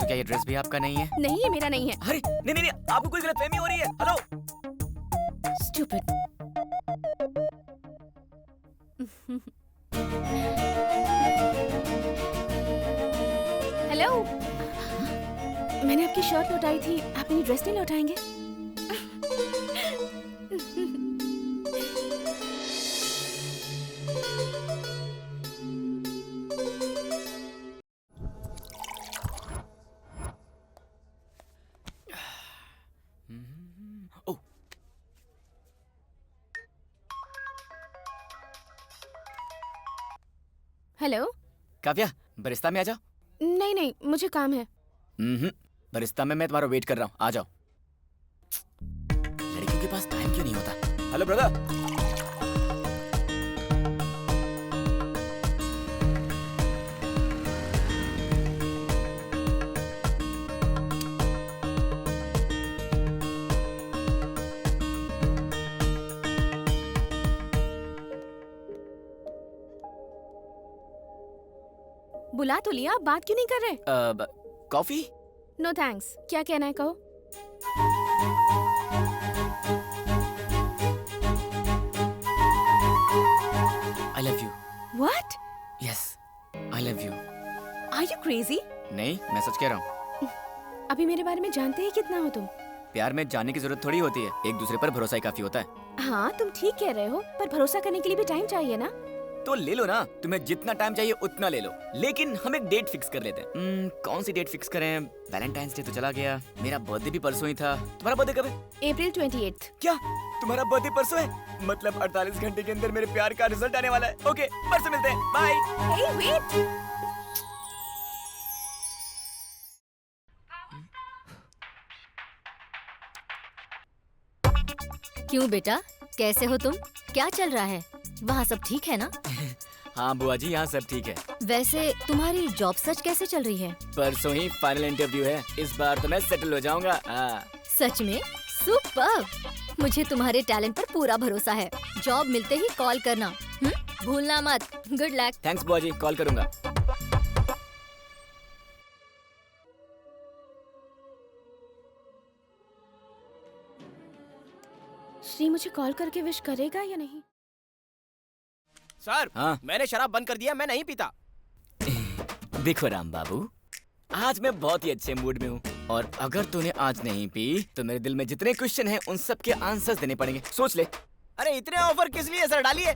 तो क्या ये ड्रेस भी आपका नहीं है? नहीं, ये मेरा नहीं है। अरे नहीं नहीं नहीं, आपको कोई गलतफहमी हो रही है। हेलो। Stupid. हेलो, मैंने आपकी शर्ट लौटाई थी, आप मेरी ड्रेस नहीं लौटाएंगे? हेलो काव्या, बरिस्ता में आ जाओ। नहीं नहीं, मुझे काम है। बरिस्ता में मैं तुम्हारा वेट कर रहा हूँ, आ जाओ। लड़कियों के पास टाइम क्यों नहीं होता? Hello brother. बुला तो लिया, आप बात क्यों नहीं कर रहे? कॉफी? No thanks. क्या कहना है कहो? I love you. What? Yes, I love you. Are you crazy? नहीं, मैं सच कह रहा हूँ। अभी मेरे बारे में जानते ही कितना हो तुम? प्यार में जानने की जरूरत थोड़ी होती है, एक दूसरे पर भरोसा ही काफी होता है। हाँ, तुम ठीक कह रहे हो, पर भरोसा करने के लिए भी टाइम चाहिए ना? तो ले लो ना, तुम्हें जितना टाइम चाहिए उतना ले लो, लेकिन हम एक डेट फिक्स कर लेते हैं। कौन सी डेट फिक्स करें? वैलेंटाइंस डे तो चला गया, मेरा बर्थडे भी परसों ही था। तुम्हारा बर्थडे कब है? अप्रैल 28। क्या तुम्हारा बर्थडे परसों है? मतलब 48 घंटे के अंदर मेरे प्यार का रिजल्ट आने वाला है। ओके, परसों मिलते हैं, बाय। Hey, wait! क्यों बेटा, कैसे हो तुम? क्या चल रहा है? वहाँ सब ठीक है ना? हाँ बुआ जी, यहाँ सब ठीक है। वैसे तुम्हारी जॉब सर्च कैसे चल रही है? परसों ही फाइनल इंटरव्यू है, इस बार तो मैं सेटल हो जाऊंगा। सच में? सुपर्ब! मुझे तुम्हारे टैलेंट पर पूरा भरोसा है। जॉब मिलते ही कॉल करना, भूलना मत। Good luck. थैंक्स बुआ जी, कॉल करूंगा। श्री मुझे कॉल करके विश करेगा या नहीं? सर, हाँ? मैंने शराब बंद कर दिया, मैं नहीं पीता। देखो राम बाबू, आज मैं बहुत ही अच्छे मूड में हूँ, और अगर तूने आज नहीं पी तो मेरे दिल में जितने क्वेश्चन हैं उन सब के आंसर्स देने पड़ेंगे। सोच ले। अरे इतने ऑफर किस लिए सर? डालिए।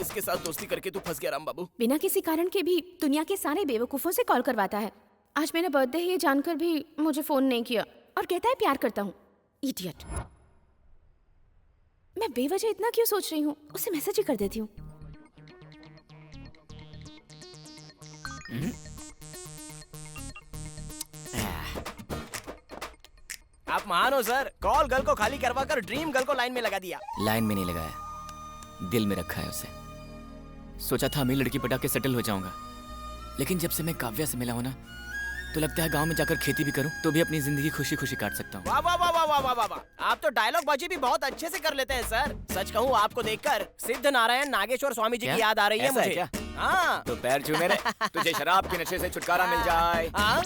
इसके साथ दोस्ती करके तू फंस गया राम बाबू। बिना किसी कारण के भी दुनिया के सारे बेवकूफों से कॉल करवाता है। आज मेरा बर्थडे है ये जानकर भी मुझे फोन नहीं किया, और कहता है प्यार करता हूँ। इडियट। मैं बेवजह इतना क्यों सोच रही हूँ? उसे मैसेज ही कर देती हूँ। आप महान हो सर, कॉल गर्ल को खाली करवा कर ड्रीम गर्ल को लाइन में लगा दिया। लाइन में नहीं लगाया, दिल में रखा है उसे। सोचा था मैं लड़की पटा के सेटल हो जाऊंगा, लेकिन जब से मैं काव्या से मिला हूं ना, तो लगता है गांव में जाकर खेती भी करूं तो भी अपनी जिंदगी खुशी खुशी काट सकता हूं। वाह वाह वाह वाह वाह वाह वाह, आप तो डायलॉग बाजी भी बहुत अच्छे से कर लेते हैं सर। सच कहूँ आपको देखकर सिद्ध नारायण नागेश्वर स्वामी जी की याद आ रही है मुझे। क्या? हाँ। तो पैर छू मेरे, तुझे शराब के नशे से छुटकारा मिल जाए। हाँ?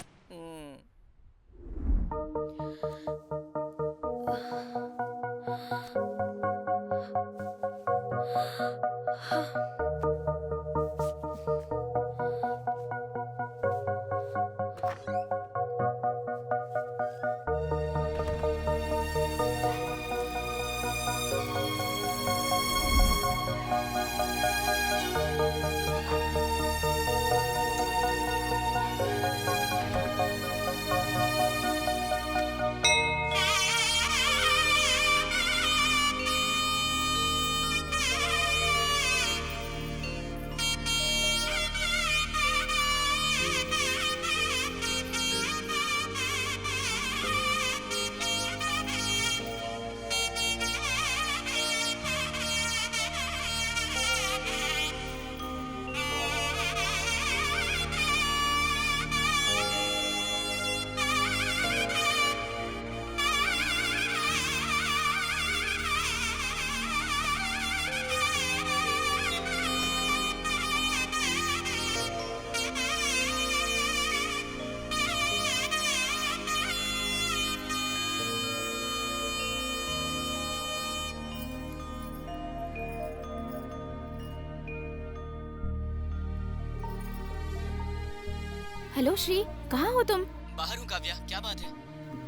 हेलो श्री, कहाँ हो तुम? बाहर हूँ काव्या, क्या बात है?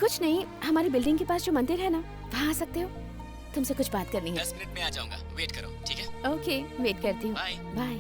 कुछ नहीं, हमारी बिल्डिंग के पास जो मंदिर है ना, वहाँ आ सकते हो? तुमसे कुछ बात करनी है। 10 मिनट में आ जाऊंगा, वेट करो, ठीक है? ओके, वेट करती हूँ। बाय। बाय।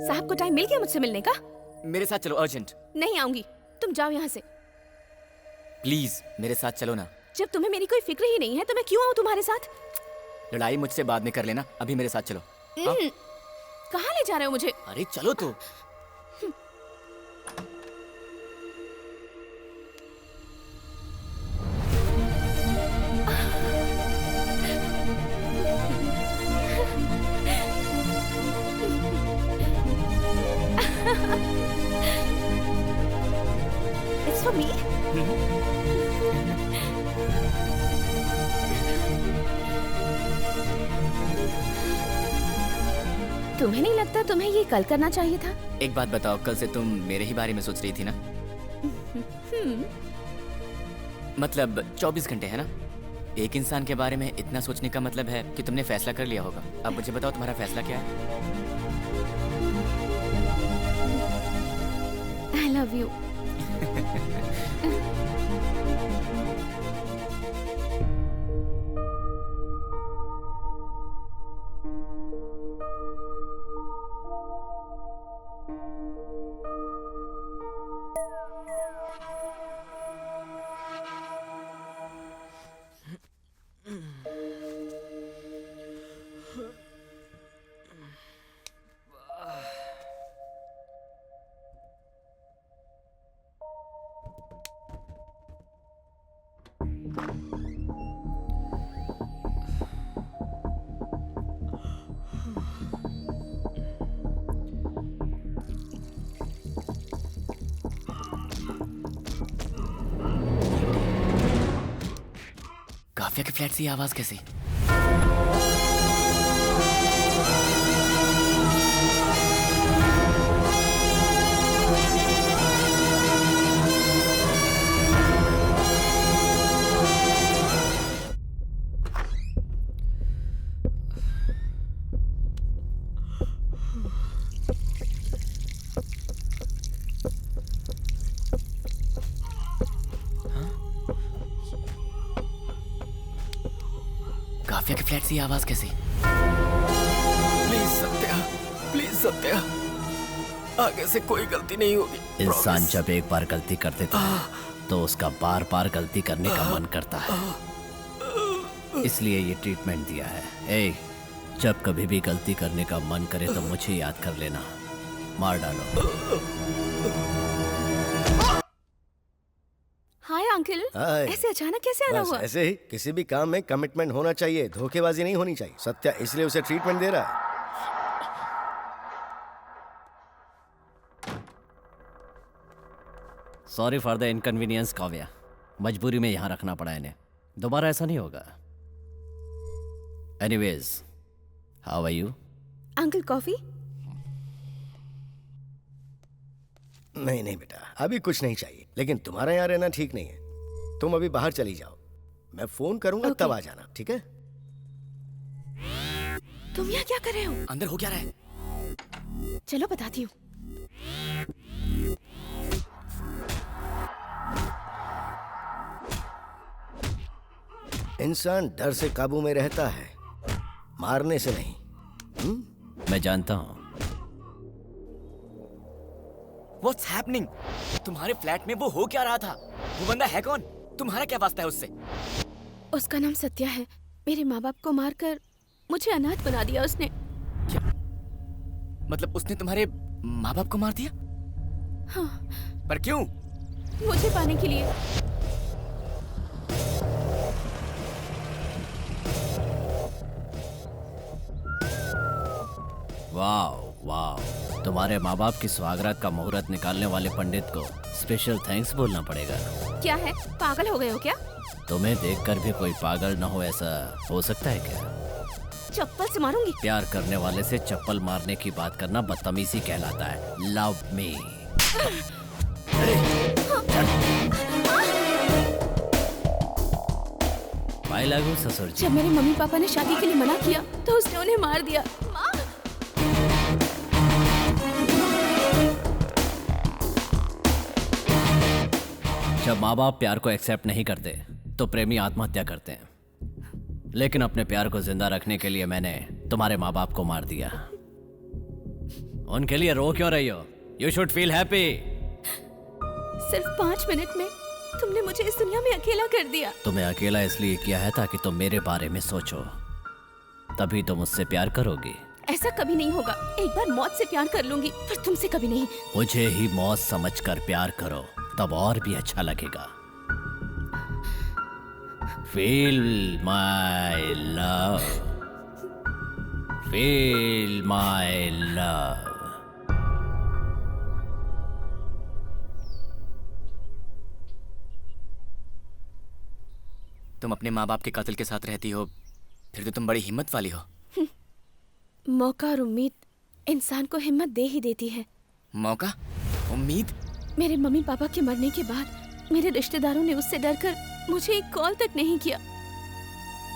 साहब को टाइम मिल गया मुझसे मिलने का? मेरे साथ चलो, अर्जेंट। नहीं आऊंगी, तुम जाओ यहाँ से। प्लीज मेरे साथ चलो ना। जब तुम्हें मेरी कोई फिक्र ही नहीं है तो मैं क्यों आऊँ तुम्हारे साथ? लड़ाई मुझसे बाद में कर लेना, अभी मेरे साथ चलो। कहाँ ले जा रहे हो मुझे? अरे चलो तो। It's for me. तुम्हें नहीं लगता तुम्हें ये कल करना चाहिए था? एक बात बताओ, कल से तुम मेरे ही बारे में सोच रही थी ना? मतलब 24 घंटे है ना? एक इंसान के बारे में इतना सोचने का मतलब है कि तुमने फैसला कर लिया होगा। अब मुझे बताओ तुम्हारा फैसला क्या है? I love you. काव्या के फ्लैट से ये आवाज कैसी? काव्या के फ्लैट से ये आवाज कैसी? प्लीज सत्या, आगे से कोई गलती नहीं होगी। इंसान जब एक बार गलती कर देता है तो उसका बार बार गलती करने का मन करता है, इसलिए ये ट्रीटमेंट दिया है। ए, जब कभी भी गलती करने का मन करे तो मुझे याद कर लेना, मार डालो। हाय अंकल, हाय। ऐसे अचानक कैसे आना बस हुआ? ऐसे ही किसी भी काम में कमिटमेंट होना चाहिए, धोखेबाजी नहीं होनी चाहिए। सत्या इसलिए उसे ट्रीटमेंट दे रहा है। Sorry for the inconvenience Kavya, मजबूरी में यहाँ रखना पड़ा इन्हें, दोबारा ऐसा नहीं होगा। Anyways, how are you? Uncle coffee? नहीं बेटा, अभी कुछ नहीं चाहिए, लेकिन तुम्हारा यहाँ रहना ठीक नहीं है। तुम अभी बाहर चली जाओ, मैं फोन करूंगा तब आ जाना, ठीक है? तुम यहाँ क्या कर रहे हो? अंदर हो क्या रहा है? चलो बताती हूँ। इंसान डर से काबू में रहता है, मारने से नहीं। मैं जानता हूँ। What's happening? तुम्हारे फ्लैट में वो हो क्या रहा था? वो बंदा है कौन? तुम्हारा क्या वास्ता है उससे? उसका नाम सत्या है। मेरे माँ बाप को मारकर मुझे अनाथ बना दिया उसने। क्या? मतलब उसने तुम्हारे माँ बाप को मार दिया? हाँ। पर क्यों? मुझे पाने के लिए। वाह वाह, तुम्हारे माँ बाप की स्वागत का मुहूर्त निकालने वाले पंडित को स्पेशल थैंक्स बोलना पड़ेगा। क्या है, पागल हो गए हो क्या? तुम्हें देखकर भी कोई पागल न हो, ऐसा हो सकता है क्या? चप्पल से मारूंगी। प्यार करने वाले से चप्पल मारने की बात करना बदतमीजी कहलाता है। Love me. भाई लागू ससुर जी। जब मेरे मम्मी पापा ने शादी के लिए मना किया तो उसने उन्हें मार दिया। जब माँ बाप प्यार को एक्सेप्ट नहीं करते तो प्रेमी आत्महत्या करते हैं, लेकिन अपने प्यार को जिंदा रखने के लिए मैंने तुम्हारे माँ बाप को मार दिया। उनके लिए रो क्यों रही हो? You should feel happy. सिर्फ 5 मिनट में तुमने मुझे इस दुनिया में अकेला कर दिया। तुम्हें अकेला इसलिए किया है ताकि तुम मेरे बारे में सोचो, तभी तुम मुझसे प्यार करोगी। ऐसा कभी नहीं होगा। एक बार मौत से प्यार कर लूंगी, पर तुमसे कभी नहीं। मुझे ही मौत समझकर प्यार करो, तब और भी अच्छा लगेगा। Feel my love, feel my love. तुम अपने माँ बाप के कातिल के साथ रहती हो, फिर तो तुम बड़ी हिम्मत वाली हो। मौका और उम्मीद इंसान को हिम्मत दे ही देती है। मौका? उम्मीद? मेरे मम्मी पापा के मरने के बाद मेरे रिश्तेदारों ने उससे डरकर मुझे एक कॉल तक नहीं किया।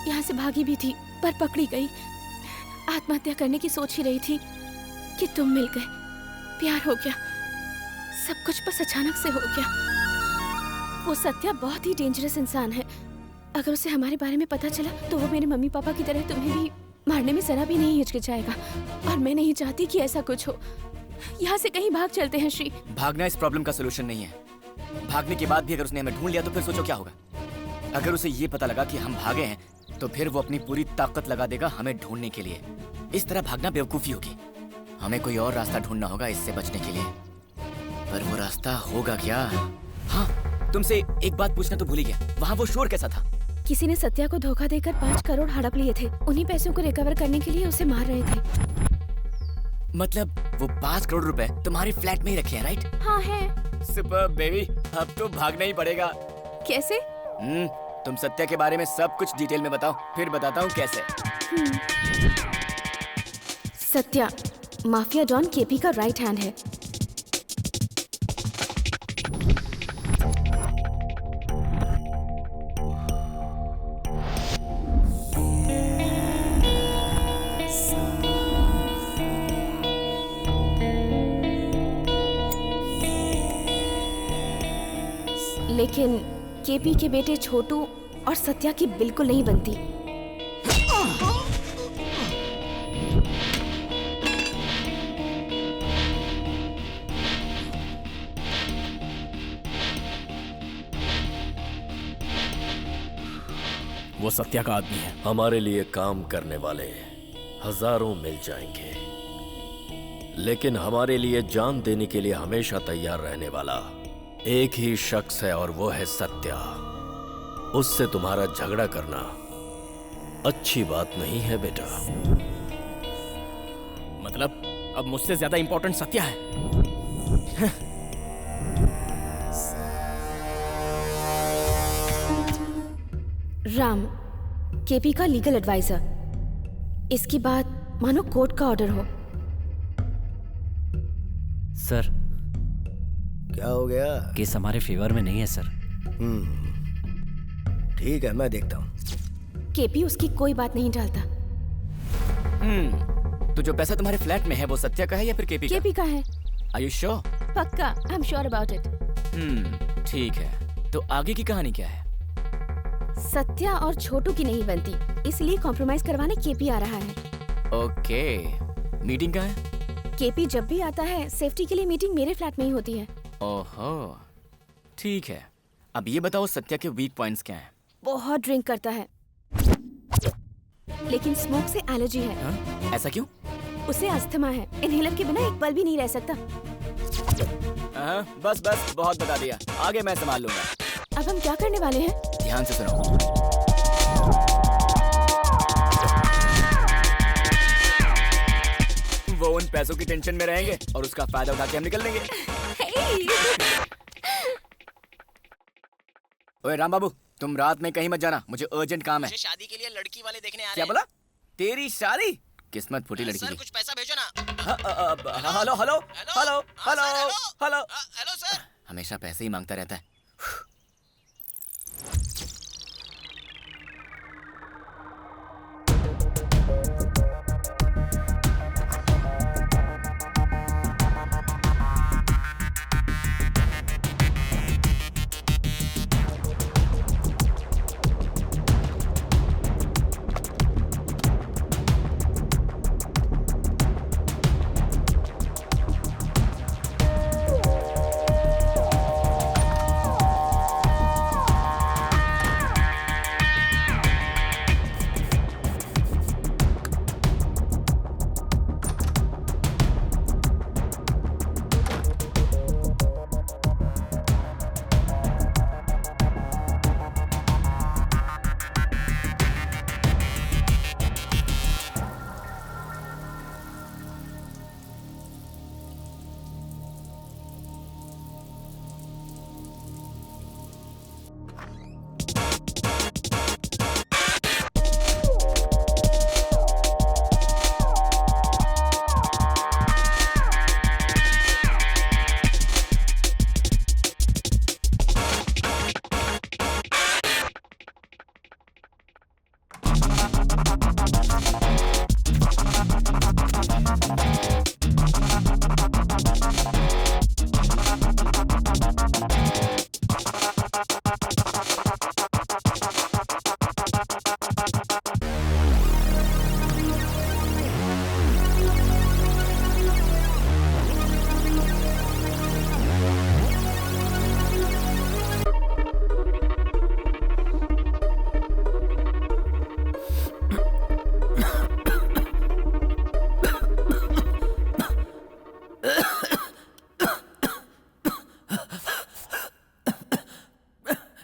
यहाँ से भागी भी थी पर पकड़ी गई। आत्महत्या करने की सोच ही रही थी कि तुम मिल गए, प्यार हो गया, सब कुछ बस अचानक से हो गया। वो सत्या बहुत ही डेंजरस इंसान है। अगर उसे हमारे बारे में पता चला तो वो मेरे मम्मी पापा की तरह तुम्हें भी मारने में जरा भी नहीं हिचकिचाएगा, और मैं नहीं चाहती कि ऐसा कुछ हो। यहाँ से कहीं भाग चलते हैं श्री। भागना इस प्रॉब्लम का सोल्यूशन नहीं है। भागने के बाद भी अगर उसने हमें ढूंढ लिया तो फिर सोचो क्या होगा। अगर उसे ये पता लगा कि हम भागे हैं तो फिर वो अपनी पूरी ताकत लगा देगा हमें ढूंढने के लिए। इस तरह भागना बेवकूफी होगी। हमें कोई और रास्ता ढूंढना होगा इससे बचने के लिए। पर वो रास्ता होगा क्या? हाँ, तुमसे एक बात पूछना तो भूल ही गया, वहाँ वो शोर कैसा था? किसी ने सत्या को धोखा देकर 5 करोड़ हड़प लिए थे। उन्हीं पैसों को रिकवर करने के लिए उसे मार रहे थे। मतलब वो 5 करोड़ रुपए तुम्हारे फ्लैट में ही रखे हैं, राइट? हाँ है। सुपर बेबी, अब तो भागना ही पड़ेगा। कैसे? तुम सत्या के बारे में सब कुछ डिटेल में बताओ, फिर बताता हूँ कैसे। सत्या माफिया डॉन केपी का राइट हैंड है। लेकिन केपी के बेटे छोटू और सत्या की बिल्कुल नहीं बनती। वो सत्या का आदमी है। हमारे लिए काम करने वाले हजारों मिल जाएंगे, लेकिन हमारे लिए जान देने के लिए हमेशा तैयार रहने वाला एक ही शख्स है, और वो है सत्या। उससे तुम्हारा झगड़ा करना अच्छी बात नहीं है बेटा। मतलब अब मुझसे ज्यादा इंपॉर्टेंट सत्या है? राम, केपी का लीगल एडवाइजर। इसकी बात मानो कोर्ट का ऑर्डर हो। सर, क्या हो गया? केस हमारे फेवर में नहीं है सर। ठीक है, मैं देखता हूँ। केपी उसकी कोई बात नहीं टालता। तो जो पैसा तुम्हारे फ्लैट में है वो सत्या का है या फिर केपी का? केपी का है। Are you sure? पक्का, I am sure about it. ठीक है, तो आगे की कहानी क्या है? सत्या और छोटू की नहीं बनती, इसलिए कॉम्प्रोमाइज करवाने केपी आ रहा है। ओके, मीटिंग कहाँ है? केपी जब भी आता है सेफ्टी के लिए मीटिंग मेरे फ्लैट में ही होती है। ओहो, ठीक है। अब ये बताओ सत्या के वीक पॉइंट्स क्या हैं? बहुत ड्रिंक करता है, लेकिन स्मोक से एलर्जी है। ऐसा क्यों? उसे अस्थमा है, इनहेलर के बिना एक पल भी नहीं रह सकता। बस बहुत बता दिया, आगे मैं संभाल लूंगा। अब हम क्या करने वाले हैं? ध्यान से सुनो। वो उन पैसों की टेंशन में रहेंगे और उसका फायदा उठा के हम निकल लेंगे। ओए राम बाबू, तुम रात में कहीं मत जाना, मुझे अर्जेंट काम है। मुझे शादी के लिए लड़की वाले देखने आ रहे हैं। क्या बोला? तेरी शादी? किस्मत फूटी लड़की की। कुछ पैसा भेजो ना। Hello hello hello hello hello hello sir. हमेशा पैसे ही मांगता रहता है।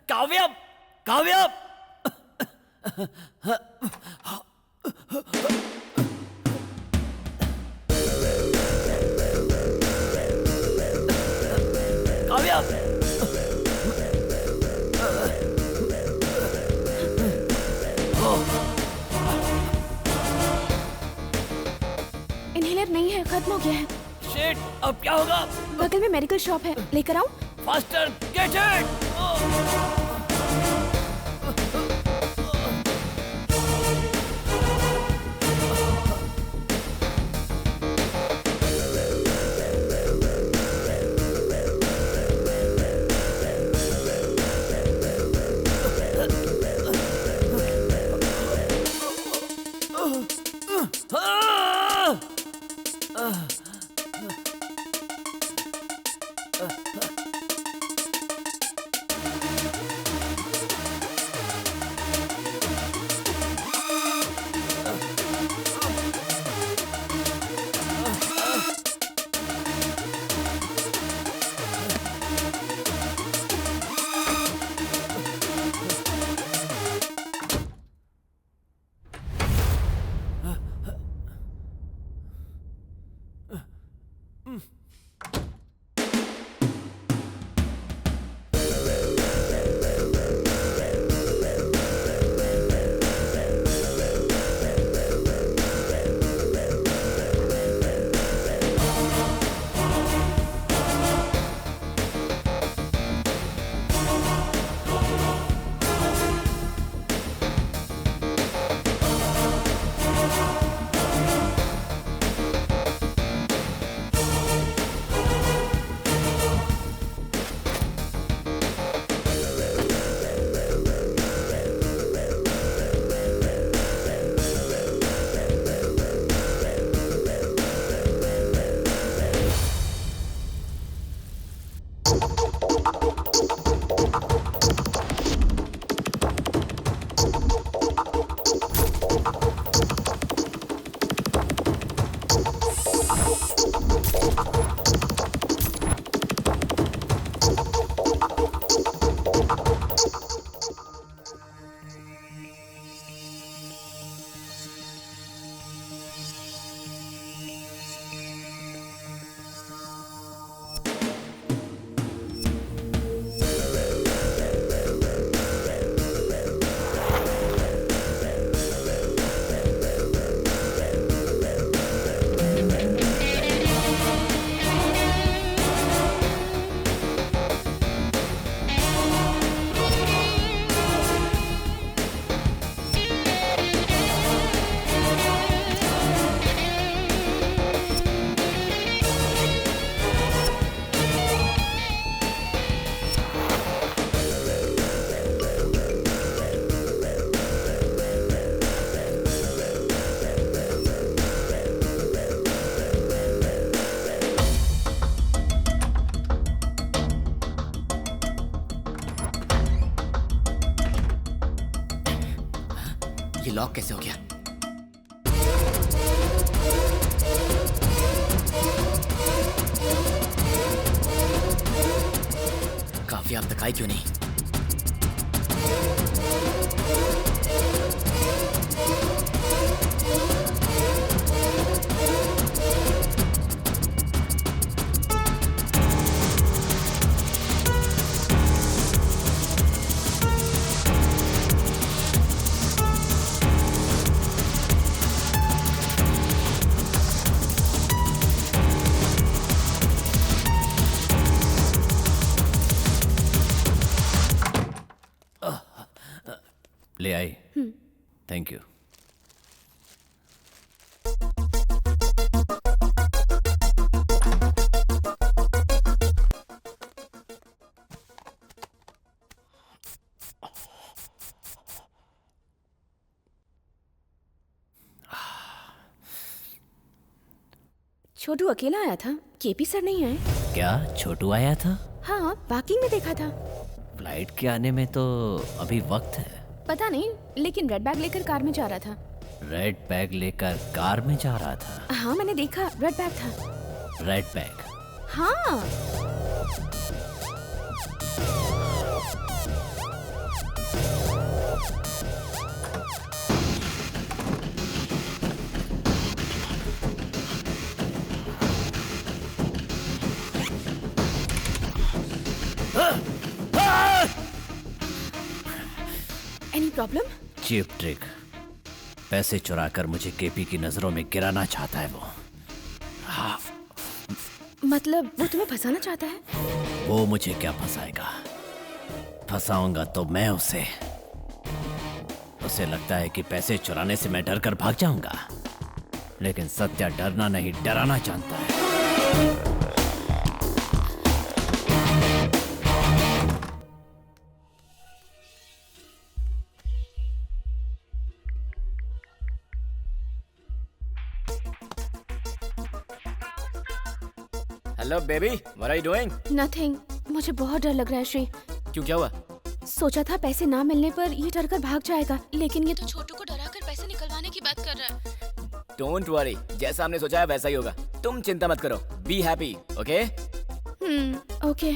काव्या! काव्या! इनहेलर नहीं है, खत्म हो गया है। शिट, अब क्या होगा? बगल में मेडिकल शॉप है, लेकर आऊं? Faster, get it! लॉक कैसे हो गया? काफी अब तक आई क्यों नहीं? ले आई। Thank you. छोटू अकेला आया था, केपी सर नहीं आए। क्या छोटू आया था? हाँ, पार्किंग में देखा था। फ्लाइट के आने में तो अभी वक्त है। पता नहीं, लेकिन रेड बैग लेकर कार में जा रहा था। रेड बैग लेकर कार में जा रहा था? हाँ, मैंने देखा, रेड बैग था। Red bag? हाँ। Any problem? Cheap trick. पैसे चुराकर मुझे केपी की नजरों में गिराना चाहता है वो। हाँ। मतलब वो तुम्हें फंसाना चाहता है? वो मुझे क्या फंसाएगा? फंसाऊंगा तो मैं उसे लगता है कि पैसे चुराने से मैं डर कर भाग जाऊंगा, लेकिन सत्या डरना नहीं डराना जानता है। Hello baby, what are you doing? Nothing. मुझे बहुत डर लग रहा है श्री। क्यों, क्या हुआ? सोचा था पैसे ना मिलने पर ये डर कर भाग जाएगा, लेकिन ये तो छोटू को डराकर पैसे निकलवाने की बात कर रहा है। डोंट वरी, जैसा हमने सोचा है वैसा ही होगा। तुम चिंता मत करो, be happy, okay? Okay.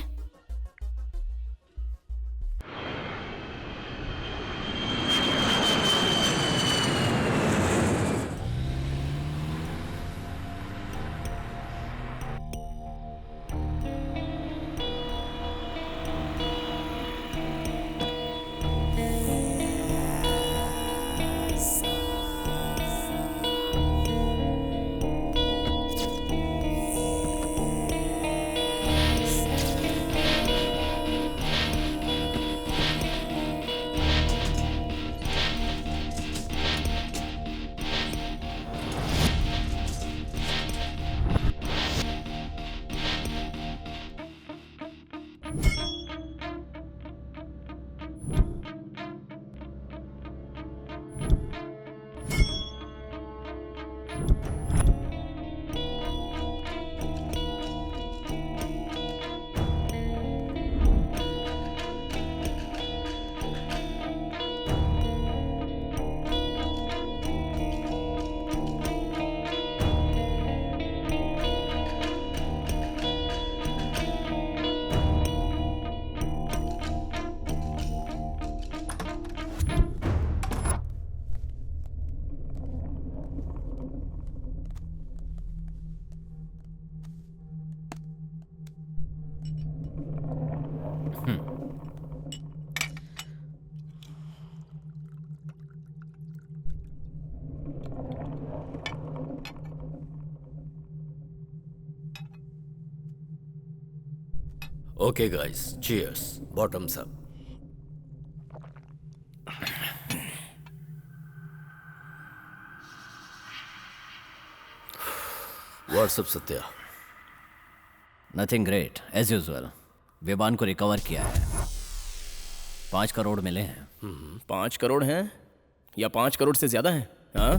Okay guys, cheers. Bottoms up. What's up, Satya? Nothing great, as usual. विमान को रिकवर किया है। 5 करोड़ मिले हैं। 5 करोड़ हैं या 5 करोड़ से ज्यादा हैं? हाँ?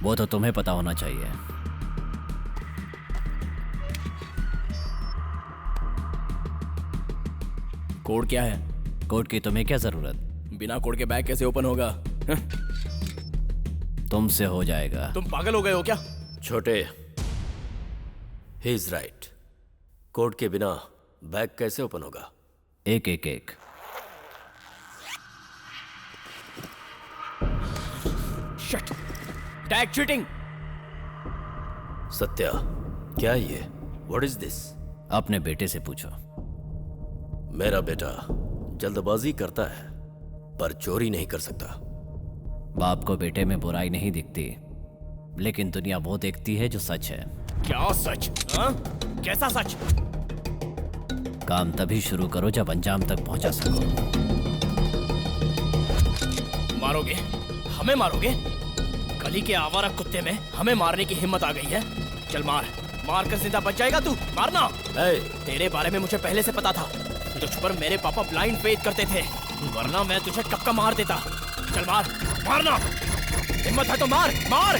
वो तो तुम्हें पता होना चाहिए। कोड क्या है? कोड की तुम्हें क्या जरूरत? बिना कोड के बैग कैसे ओपन होगा? तुमसे हो जाएगा। तुम पागल हो गए हो क्या? छोटे, ही इज राइट। कोड के बिना बैग कैसे ओपन होगा? एक एक एक। Shit, tag cheating. सत्या, क्या है ये? What is this? अपने बेटे से पूछो। मेरा बेटा जल्दबाजी करता है पर चोरी नहीं कर सकता। बाप को बेटे में बुराई नहीं दिखती, लेकिन दुनिया वो देखती है जो सच है। क्या सच? हाँ? कैसा सच? काम तभी शुरू करो जब अंजाम तक पहुंचा सको। मारोगे? हमें मारोगे? गली के आवारा कुत्ते में हमें मारने की हिम्मत आ गई है? चल मार, मार कर जिंदा बच जाएगा तू। मारना। तेरे बारे में मुझे पहले से पता था। तुझ पर मेरे पापा ब्लाइंड फेथ करते थे, वरना मैं तुझे कक्का मार देता। चल मार, मारना। हिम्मत है तो मार, मार।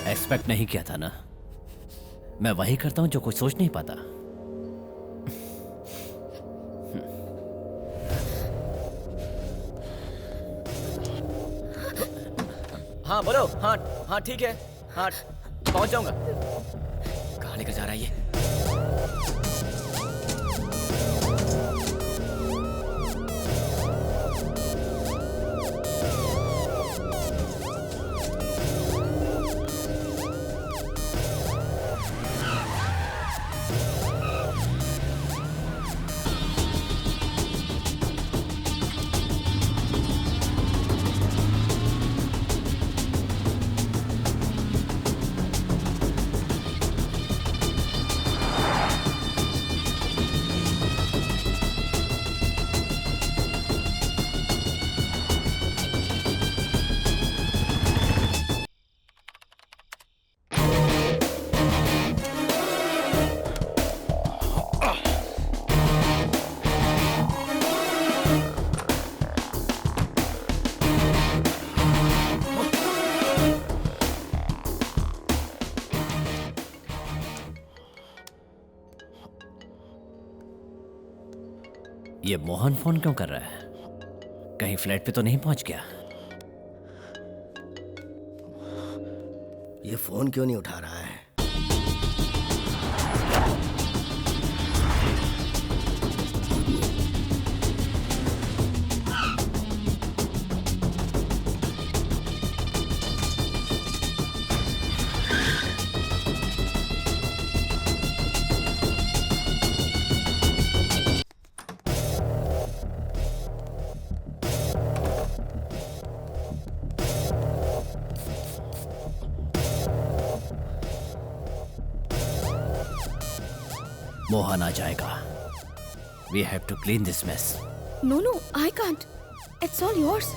एक्सपेक्ट नहीं किया था ना। मैं वही करता हूं जो कोई सोच नहीं पाता। हाँ बोलो। हाँ हाँ ठीक है, हाँ पहुंच जाऊंगा। कहाँ लेकर जा रहा है ये? ये मोहन फोन क्यों कर रहा है? कहीं फ्लैट पे तो नहीं पहुंच गया? ये फोन क्यों नहीं उठा रहा है? मोहन आ जाएगा। We have to clean this mess. No, I can't. It's all yours.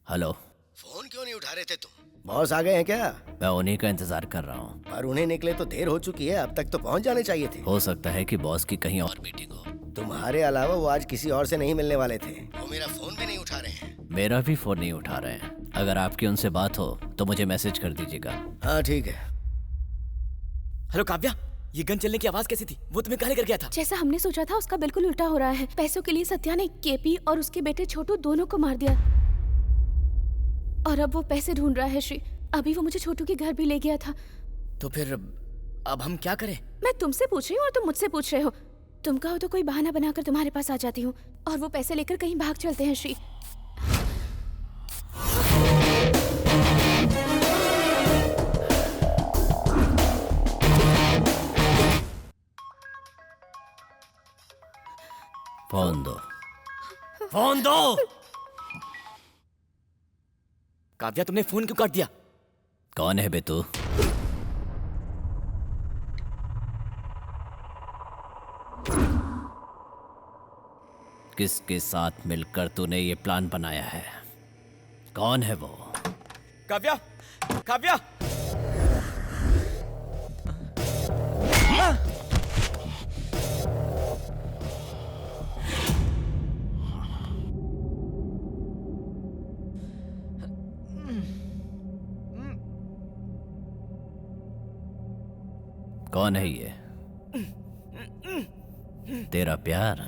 Hello. Phone क्यों नहीं उठा रहे थे तुम? बॉस आ गए हैं क्या? मैं उन्हीं का इंतजार कर रहा हूँ। पर उन्हें निकले तो देर हो चुकी है, अब तक तो पहुंच जाने चाहिए थे। हो सकता है कि बॉस की कहीं और मीटिंग हो। तुम्हारे अलावा वो आज किसी और से नहीं मिलने वाले थे। वो मेरा फोन भी नहीं उठा रहे हैं। मेरा भी फोन नहीं उठा रहे हैं। अगर आपकी उनसे बात हो तो मुझे मैसेज कर दीजिएगा। हाँ ठीक है। हेलो काव्या, ये गन चलने की आवाज कैसी थी? वो तुम्हें कहाँ लेकर गया था? जैसा हमने सोचा था उसका बिल्कुल उल्टा हो रहा है। पैसों के लिए सत्या ने केपी और उसके बेटे छोटू दोनों को मार दिया और अब वो पैसे ढूंढ रहा है श्री। अभी वो मुझे छोटू के घर भी ले गया था। तो फिर अब हम क्या करें? मैं तुमसे पूछ रही हूँ और तुम मुझसे पूछ रहे हो। तुम कहो तो कोई बहाना बनाकर तुम्हारे पास आ जाती हूँ और वो पैसे लेकर कहीं भाग चलते हैं श्री। फोन दो। फोन दो। काव्या, तुमने फोन क्यों काट दिया? कौन है बे तू? किसके साथ मिलकर तूने ये प्लान बनाया है? कौन है वो? काव्या, काव्या! कौन है ये? तेरा प्यार?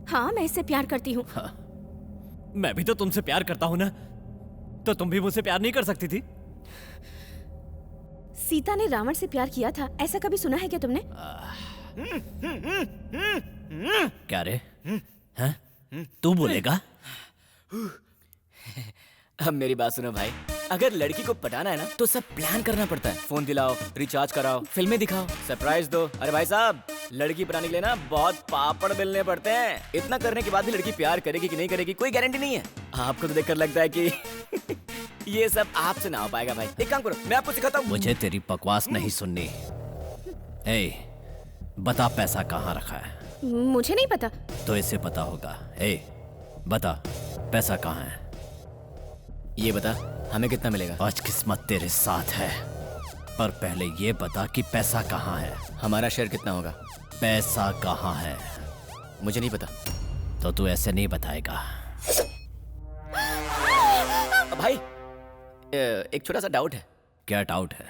हाँ, मैं इससे प्यार करती हूँ। हाँ। मैं भी तो तुमसे प्यार करता हूँ ना, तो तुम भी मुझसे प्यार नहीं कर सकती थी? सीता ने रावण से प्यार किया था, ऐसा कभी सुना है क्या तुमने? क्या रे? हैं? तू बोलेगा? अब मेरी बात सुनो भाई, अगर लड़की को पटाना है ना तो सब प्लान करना पड़ता है। फोन दिलाओ, रिचार्ज कराओ, फिल्में दिखाओ, सरप्राइज दो। अरे भाई साहब, लड़की पटाने के लिए ना बहुत पापड़ बेलने पड़ते हैं। इतना करने के बाद भी लड़की प्यार करेगी कि नहीं करेगी कोई गारंटी नहीं है। आपको तो देखकर लगता है कि ये सब आपसे ना हो पाएगा भाई। एक काम करो, मैं आपको सिखाता हूँ। मुझे तेरी बकवास नहीं सुननी। ए, बता पैसा कहाँ रखा है? मुझे नहीं पता। तो इसे पता होगा। ए, बता पैसा कहाँ है? ये बता हमें कितना मिलेगा? आज किस्मत तेरे साथ है, पर पहले ये बता कि पैसा कहाँ है? हमारा शेयर कितना होगा? पैसा कहाँ है? मुझे नहीं पता। तो तू ऐसे नहीं बताएगा। भाई, एक छोटा सा डाउट है। क्या डाउट है?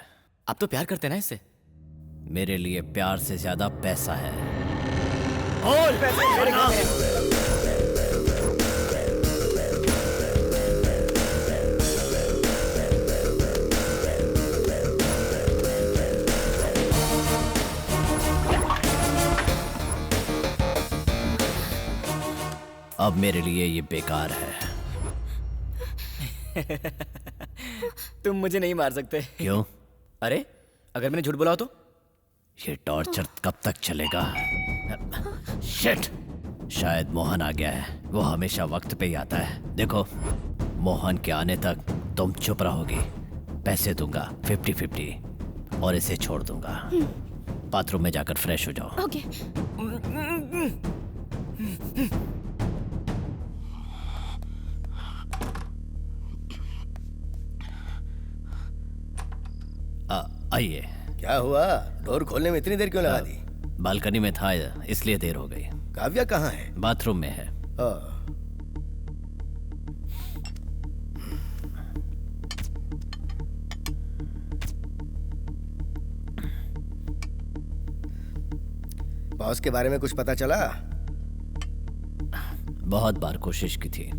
आप तो प्यार करते हैं ना इससे? मेरे लिए प्यार से ज्यादा पैसा है। और पैसे मेरे घर में हैं। अब मेरे लिए ये बेकार है। तुम मुझे नहीं मार सकते। क्यों? अरे अगर मैंने झूठ बोला तो? ये टॉर्चर कब तक चलेगा? शिट! शायद मोहन आ गया है। वो हमेशा वक्त पे ही आता है। देखो, मोहन के आने तक तुम चुप रहोगी। पैसे दूंगा 50-50 और इसे छोड़ दूंगा। बाथरूम में जाकर फ्रेश हो जाओ। ओके। आइए। क्या हुआ? डोर खोलने में इतनी देर क्यों लगा दी? बालकनी में था इसलिए देर हो गई। काव्या कहाँ है? बाथरूम में है। बॉस के बारे में कुछ पता चला? बहुत बार कोशिश की थी,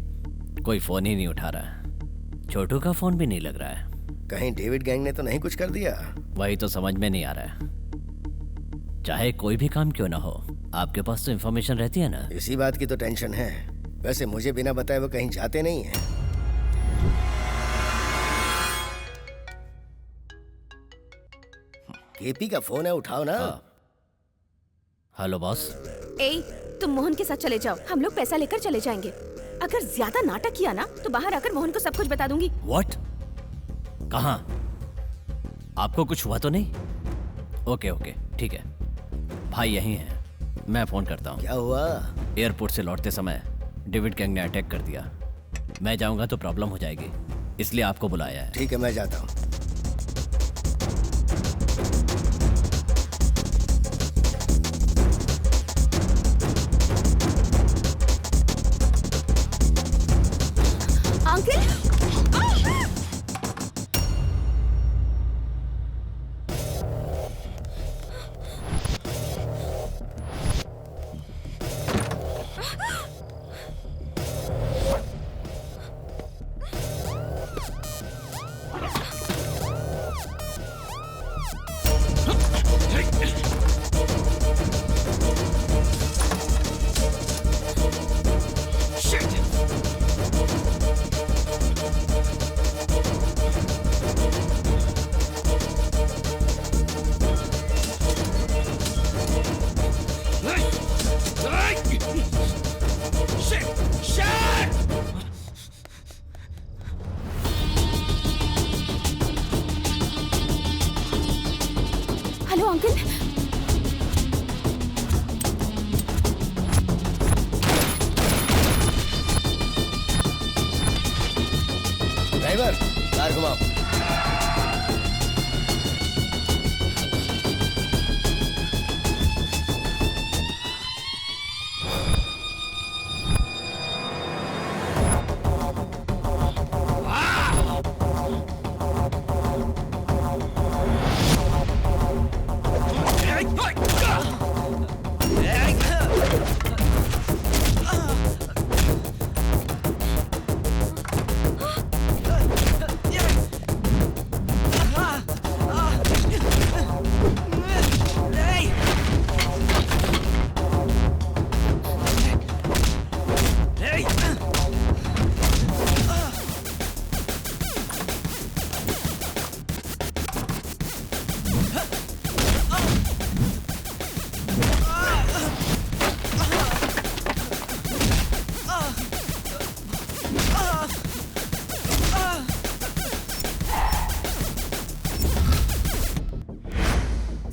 कोई फोन ही नहीं उठा रहा। छोटू का फोन भी नहीं लग रहा है। कहीं डेविड गैंग ने तो नहीं कुछ कर दिया? वही तो समझ में नहीं आ रहा है। चाहे कोई भी काम क्यों ना हो, आपके पास तो इंफॉर्मेशन रहती है ना। इसी बात की तो टेंशन है। वैसे मुझे बिना बताए वो कहीं जाते नहीं हैं। केपी का फोन है, उठाओ ना। Hello boss. ए, तुम मोहन के साथ चले जाओ, हम लोग पैसा लेकर चले जाएंगे। अगर ज्यादा नाटक किया ना तो बाहर आकर मोहन को सब कुछ बता दूंगी। व्हाट? कहाँ? आपको कुछ हुआ तो नहीं? ओके ओके ठीक है। भाई यहीं है, मैं फोन करता हूँ। क्या हुआ? एयरपोर्ट से लौटते समय डेविड गैंग ने अटैक कर दिया। मैं जाऊंगा तो प्रॉब्लम हो जाएगी, इसलिए आपको बुलाया है। ठीक है, मैं जाता हूँ। Uncle! Hello uncle. Driver, car घुमाओ।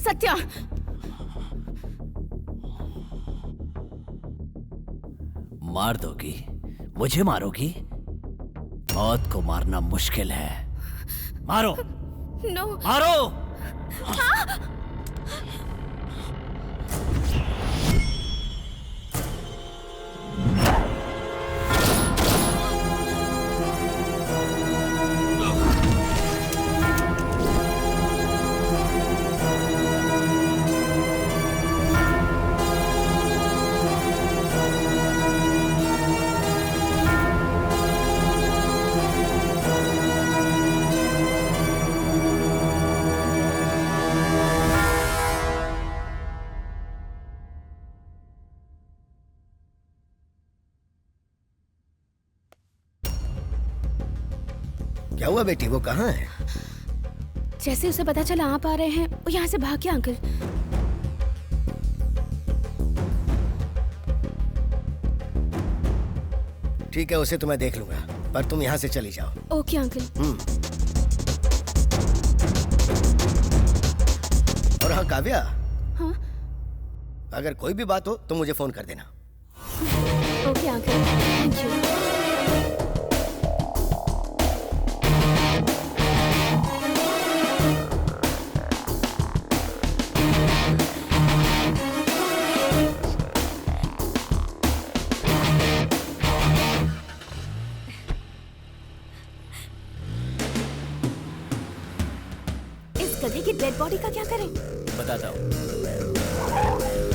सत्या, मार दोगी? मुझे मारोगी? मौत को मारना मुश्किल है। मारो। नो। मारो। हाँ? क्या हुआ बेटी, वो कहाँ है? जैसे उसे पता चला आप आ रहे हैं, वो यहाँ से भाग गया अंकल। ठीक है, उसे तो मैं देख लूंगा, पर तुम यहाँ से चली जाओ। Okay uncle. और हाँ काव्या, हाँ? अगर कोई भी बात हो तो मुझे फोन कर देना। Okay uncle, thank you. गधे की डेड बॉडी का क्या करें? बताता हूँ।